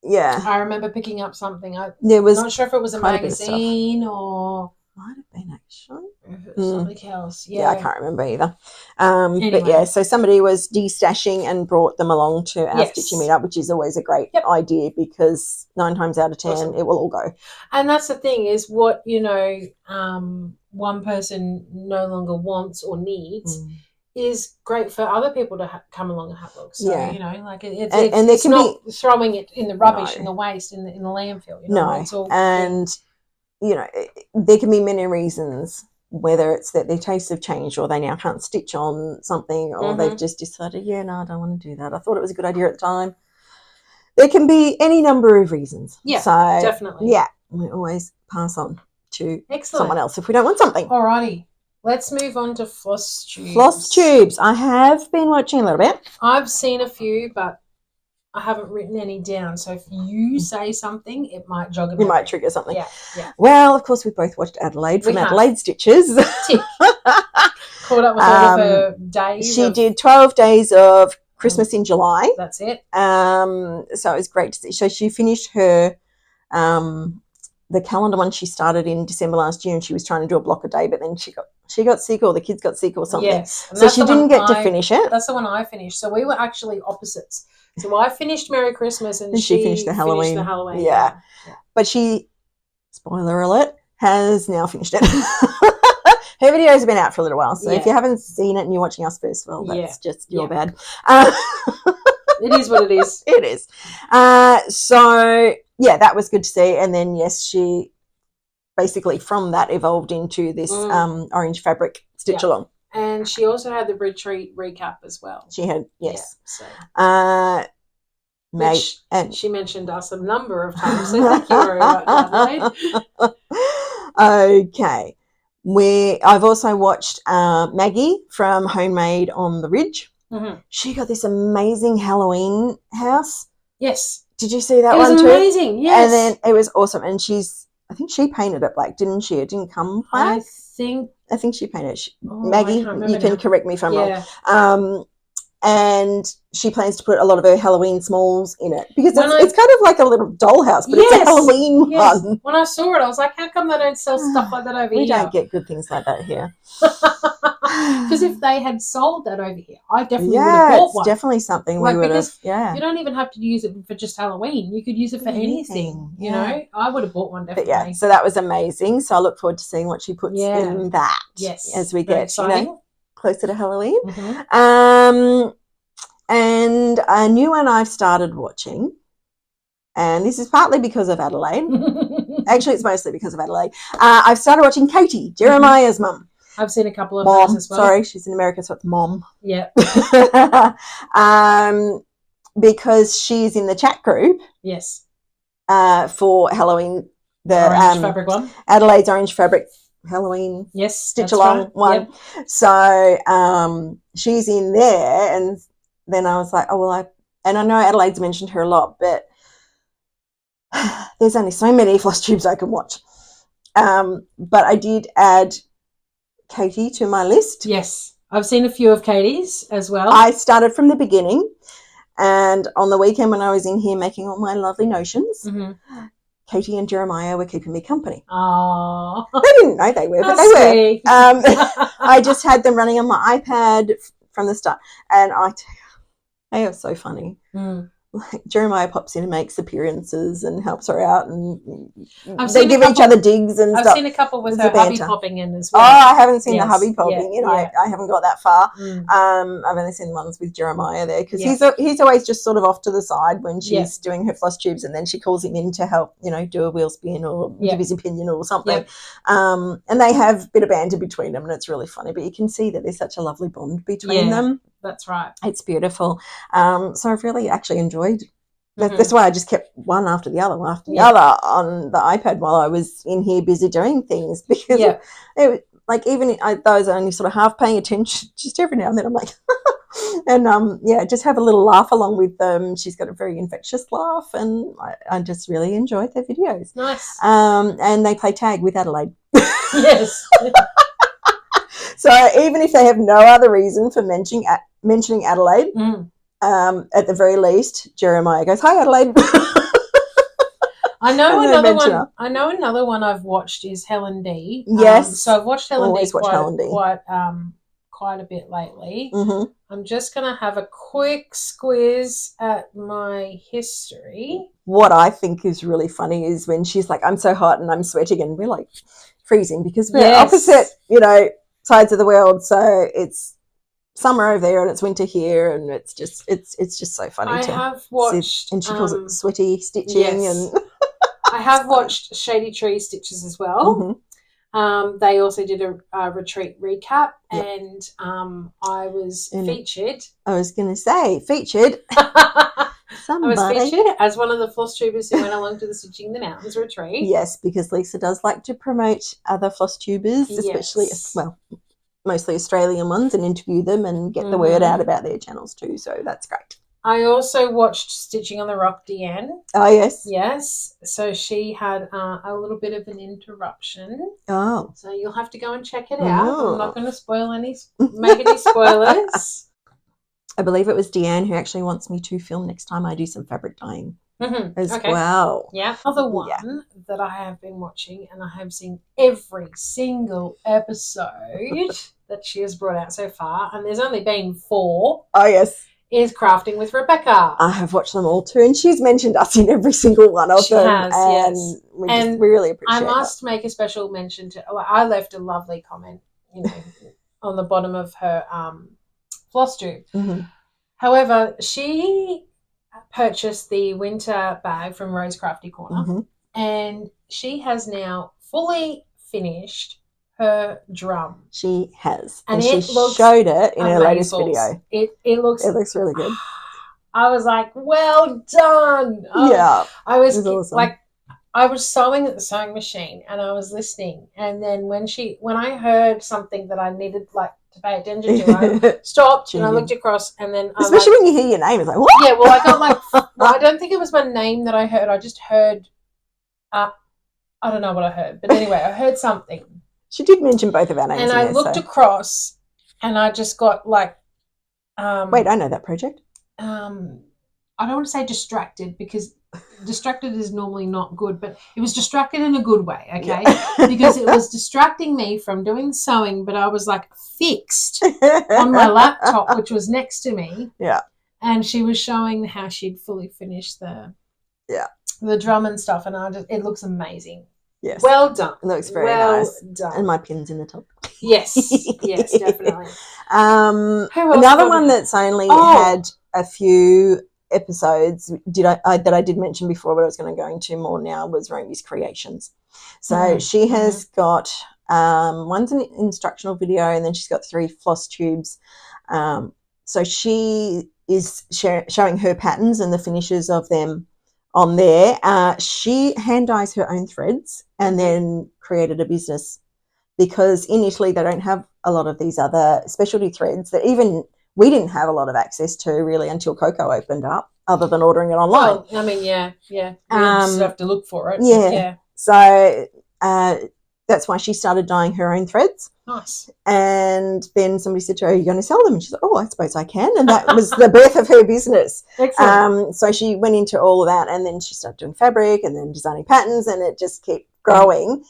Yeah. I remember picking up something. I'm not sure if it was a magazine or... Might have been actually. Something else. Yeah, I can't remember either. Anyway. But so somebody was destashing and brought them along to our stitching meetup, which is always a great idea because 9 times out of 10 it will all go. And that's the thing is what one person no longer wants or needs is great for other people to come along and have a look. So it's not throwing it in the rubbish in the waste in the landfill. It's all there can be many reasons, whether it's that their tastes have changed or they now can't stitch on something or they've just decided, I don't want to do that. I thought it was a good idea at the time. There can be any number of reasons. Yeah, so, definitely. Yeah, we always pass on to someone else if we don't want something. Alrighty. Let's move on to Flosstubes. Flosstubes. I have been watching a little bit. I've seen a few, but I haven't written any down, so if you say something, it might jog a memory. It might trigger something. Yeah. Well, of course, we both watched Adelaide from Adelaide Stitches. Tick. Caught up with all of her days. She did 12 days of Christmas in July. That's it. So it was great to see. So she finished her the calendar one she started in December last year, and she was trying to do a block a day, but then she got sick, or the kids got sick or something. Yes. So she didn't get to finish it. That's the one I finished. So we were actually opposites. So I finished Merry Christmas and she finished the Halloween. Yeah. But she, spoiler alert, has now finished it. Her videos have been out for a little while, so if you haven't seen it and you're watching us first, well, that's just your bad. It is what it is. It is. So, yeah, that was good to see. And then, yes, she basically from that evolved into this orange fabric stitch along. And she also had the retreat recap as well. She had, yes. Yeah, so. Mate, and she mentioned us a number of times, so thank you very much, Adelaide. Okay. I've also watched Maggie from Homemade on the Ridge. Mm-hmm. She got this amazing Halloween house. Yes. Did you see that one too? It was amazing, yes. And then it was awesome. And I think she painted it black, didn't she? It didn't come black. I think she painted it. Maggie, you can correct me if I'm wrong. And she plans to put a lot of her Halloween smalls in it because it's kind of like a little dollhouse, but it's a Halloween one. When I saw it, I was like, how come they don't sell stuff like that over here? We don't get good things like that here. Because if they had sold that over here, I definitely would have bought one. It's definitely something we would have. Yeah. You don't even have to use it for just Halloween. You could use it for anything, you know. I would have bought one, definitely. But so that was amazing. So I look forward to seeing what she puts in that as we get, closer to Halloween. Mm-hmm. And a new one I've started watching, and this is partly because of Adelaide. Actually, it's mostly because of Adelaide. I've started watching Katie, Jeremiah's mum. I've seen a couple of those as well. Sorry, she's in America, so it's mom. Yeah. Because she's in the chat group. Yes. For Halloween, the orange fabric one. Adelaide's orange fabric Halloween stitch along one. Yep. So she's in there, and then I was like, and I know Adelaide's mentioned her a lot, but there's only so many Flosstubes I can watch. But I did add Katie to my list. Yes, I've seen a few of Katie's as well. I started from the beginning, and on the weekend when I was in here making all my lovely notions, Katie and Jeremiah were keeping me company. Oh, they didn't know they were, but they were. I just had them running on my iPad from the start, and they are so funny. Like Jeremiah pops in and makes appearances and helps her out, and they give each other digs and stuff. I've seen a couple with her hubby popping in as well. Oh, I haven't seen the hubby popping in. I haven't got that far. I've only seen ones with Jeremiah there because he's always just sort of off to the side when she's doing her Flosstubes, and then she calls him in to help, do a wheel spin or give his opinion or something. And they have a bit of banter between them, and it's really funny. But you can see that there's such a lovely bond between them. That's right. It's beautiful. So I've really actually enjoyed. That's why I just kept one after the other on the iPad while I was in here busy doing things, because it like even those only sort of half paying attention, just every now and then I'm like, and just have a little laugh along with them. She's got a very infectious laugh, and I just really enjoyed their videos. Nice. And they play tag with Adelaide. Yes. So even if they have no other reason for mentioning Adelaide, at the very least, Jeremiah goes, "Hi, Adelaide." I know another one. I know another one I've watched is Helen D. Yes. So I've watched Helen D quite a bit lately. Mm-hmm. I'm just going to have a quick squiz at my history. What I think is really funny is when she's like, "I'm so hot and I'm sweating," and we're like freezing because we're opposite, sides of the world. So it's summer over there and it's winter here, and it's just so funny. I have watched, and she calls it sweaty stitching, and I have watched Shady Tree Stitches as well. Mm-hmm. They also did a retreat recap, and I was featured. I was going to say featured. Somebody. I was featured as one of the Flosstubers who went along to the Stitching in the Mountains retreat. Yes, because Lisa does like to promote other Flosstubers, especially, mostly Australian ones, and interview them and get the word out about their channels too. So that's great. I also watched Stitching on the Rock, Deanne. Oh, yes. Yes. So she had a little bit of an interruption. Oh. So you'll have to go and check it out. I'm not going to make any spoilers. I believe it was Deanne who actually wants me to film next time I do some fabric dyeing as well. Yeah. Other one that I have been watching, and I have seen every single episode that she has brought out so far, and there's only been 4. Oh, yes. Is Crafting with Rebecca. I have watched them all too, and she's mentioned us in every single one of them. Yes. We really appreciate it. I must make a special mention to, I left a lovely comment, on the bottom of her Flosstube. Mm-hmm. However, she purchased the winter bag from Rose Crafty Corner, mm-hmm. and she has now fully finished her drum. She has. And she showed it in her latest video. It looks really good. I was like, well done. I was awesome. Like, I was sewing at the sewing machine and I was listening, and then when I heard something that I needed to pay attention to, I stopped and I looked across, and then especially when you hear your name, it's like, what? Yeah, well, I got I don't think it was my name that I heard. I just heard I don't know what I heard, but anyway, I heard something. She did mention both of our names. And I looked across and I just got wait, I know that project. I don't want to say distracted, because distracted is normally not good, but it was distracted in a good way, okay? Yeah. Because it was distracting me from doing sewing, but I was fixed on my laptop, which was next to me. Yeah. And she was showing how she'd fully finished the drum and stuff, and it looks amazing. Yes. Well done. It looks very nice. Well done. And my pin's in the top. Yes. Yes, definitely. Another one that's only had a few episodes that I did mention before, but I was going to go into more now, was Romy's Creations. So she has got one's an instructional video, and then she's got 3 Flosstubes. So she is showing her patterns and the finishes of them on there. She hand dyes her own threads and then created a business, because in Italy they don't have a lot of these other specialty threads that even we didn't have a lot of access to really until Coco opened up, other than ordering it online. Well, I mean, yeah. You just have to look for it. Yeah. So that's why she started dyeing her own threads. Nice. And then somebody said to her, "Are you going to sell them?" And she's like, "Oh, I suppose I can." And that was the birth of her business. Excellent. So she went into all of that, and then she started doing fabric and then designing patterns, and it just kept growing.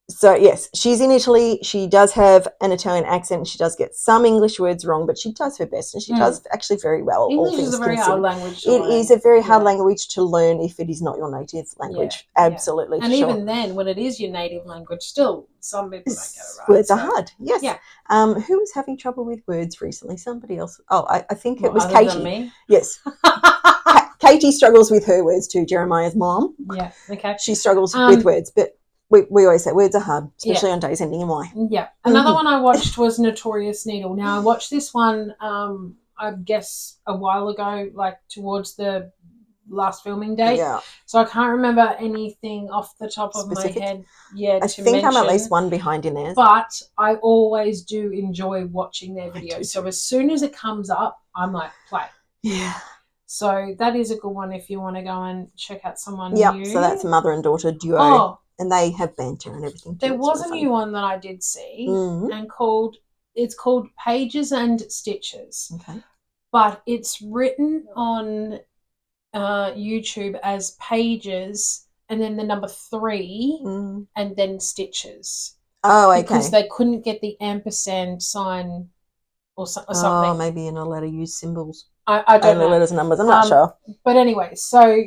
So, yes, she's in Italy. She does have an Italian accent. She does get some English words wrong, but she does her best, and she does actually very well. English is a very hard language to learn. It is a very hard language to learn if it is not your native language. Yeah. Absolutely. And even then, when it is your native language, still some people don't get it right. Words are hard, yes. Yeah. Who was having trouble with words recently? Somebody else. Oh, I think it was other Katie. Than me? Yes. Katie struggles with her words too, Jeremiah's mom. Yeah, okay. She struggles with words, but we always say words are hard, especially on days ending in Y. Yeah. Another one I watched was Notorious Needle. Now, I watched this one, I guess, a while ago, towards the last filming date. Yeah. So I can't remember anything off the top of my head. Yeah, I think I'm at least one behind in there. But I always do enjoy watching their videos. So as soon as it comes up, I'm like, play. Yeah. So that is a good one if you want to go and check out someone new. Yeah, so that's a mother and daughter duo. Oh. And they have banter and everything. There was a new one that I did see, and it's called Pages and Stitches. Okay. But it's written on YouTube as Pages and then the number 3 and then Stitches. Oh, okay. Because they couldn't get the ampersand sign or something. Oh, maybe you're not allowed to use symbols. I don't know. Letters and numbers. I'm not sure. But anyway, so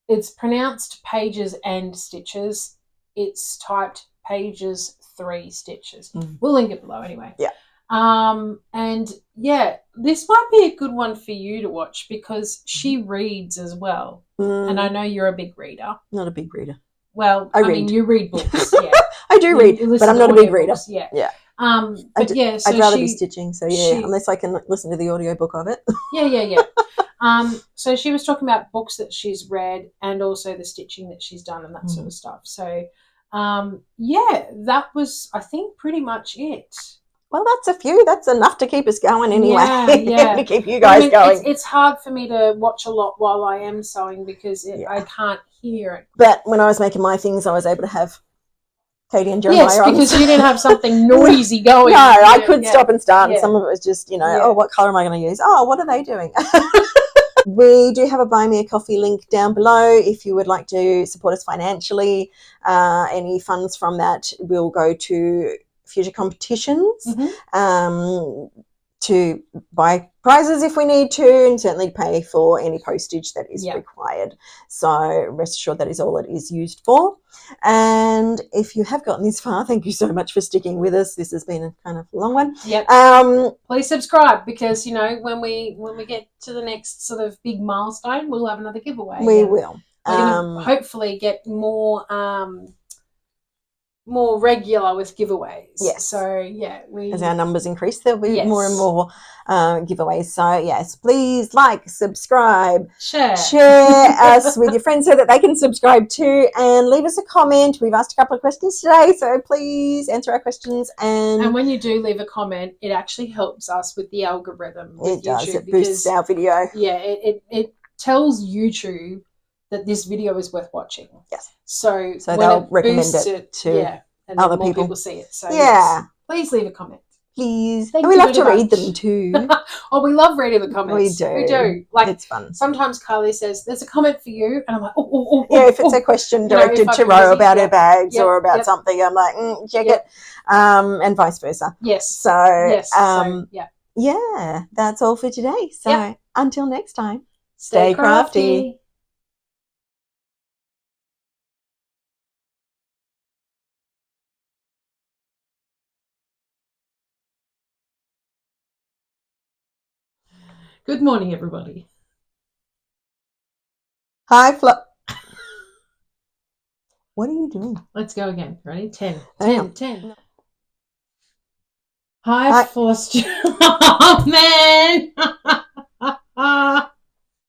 it's pronounced Pages and Stitches. It's typed Pages 3 Stitches. We'll link it below anyway. Yeah. And yeah, this might be a good one for you to watch because she reads as well. And I know you're a big reader. Not a big reader. Well, I mean, you read books. Yeah. I do read, but I'm not a big reader. Yeah. Yeah. So I'd rather be stitching. So unless I can listen to the audiobook of it. Yeah. So she was talking about books that she's read and also the stitching that she's done and that sort of stuff. So, that was, I think, pretty much it. Well, that's a few. That's enough to keep us going anyway. Yeah. To keep you guys going. It's hard for me to watch a lot while I am sewing because I can't hear it. But when I was making my things, I was able to have Katie and Jeremiah. Yes, because you didn't have something noisy going. No, I could stop and start, and Yeah. some of it was just, you know, Yeah. oh, what colour am I going to use? Oh, what are they doing? We do have a Buy Me a Coffee link down below if you would like to support us financially. Any funds from that will go to future competitions, to buy prizes if we need to, and certainly pay for any postage that is required. So rest assured that is all it is used for. And if you have gotten this far, thank you so much for sticking with us. This has been a kind of long one. Yep. Please subscribe, because you know when we get to the next sort of big milestone, we'll have another giveaway. We will. We're going to hopefully get more regular with giveaways. Yes. So as our numbers increase, there'll be more and more giveaways. So yes, please like, subscribe, share us with your friends so that they can subscribe too, and leave us a comment. We've asked a couple of questions today, so please answer our questions. And when you do leave a comment, it actually helps us with the algorithm. With it does. YouTube, it boosts our video. Yeah, it tells YouTube that this video is worth watching. Yes. So they'll recommend it to and other more people see it. So please leave a comment. Please. And we love to read them too. Oh, we love reading the comments. We do. We do. Like, it's fun. Sometimes Kylie says, "There's a comment for you," and I'm like, if it's a question directed to Ro about her bags or about something, I'm like, check it, and vice versa. Yes. So, yeah, that's all for today. So until next time, stay crafty. Good morning, everybody. Hi, What are you doing? Let's go again. Ready? 10. Damn. 10. Hi, Flosstube. Oh, man.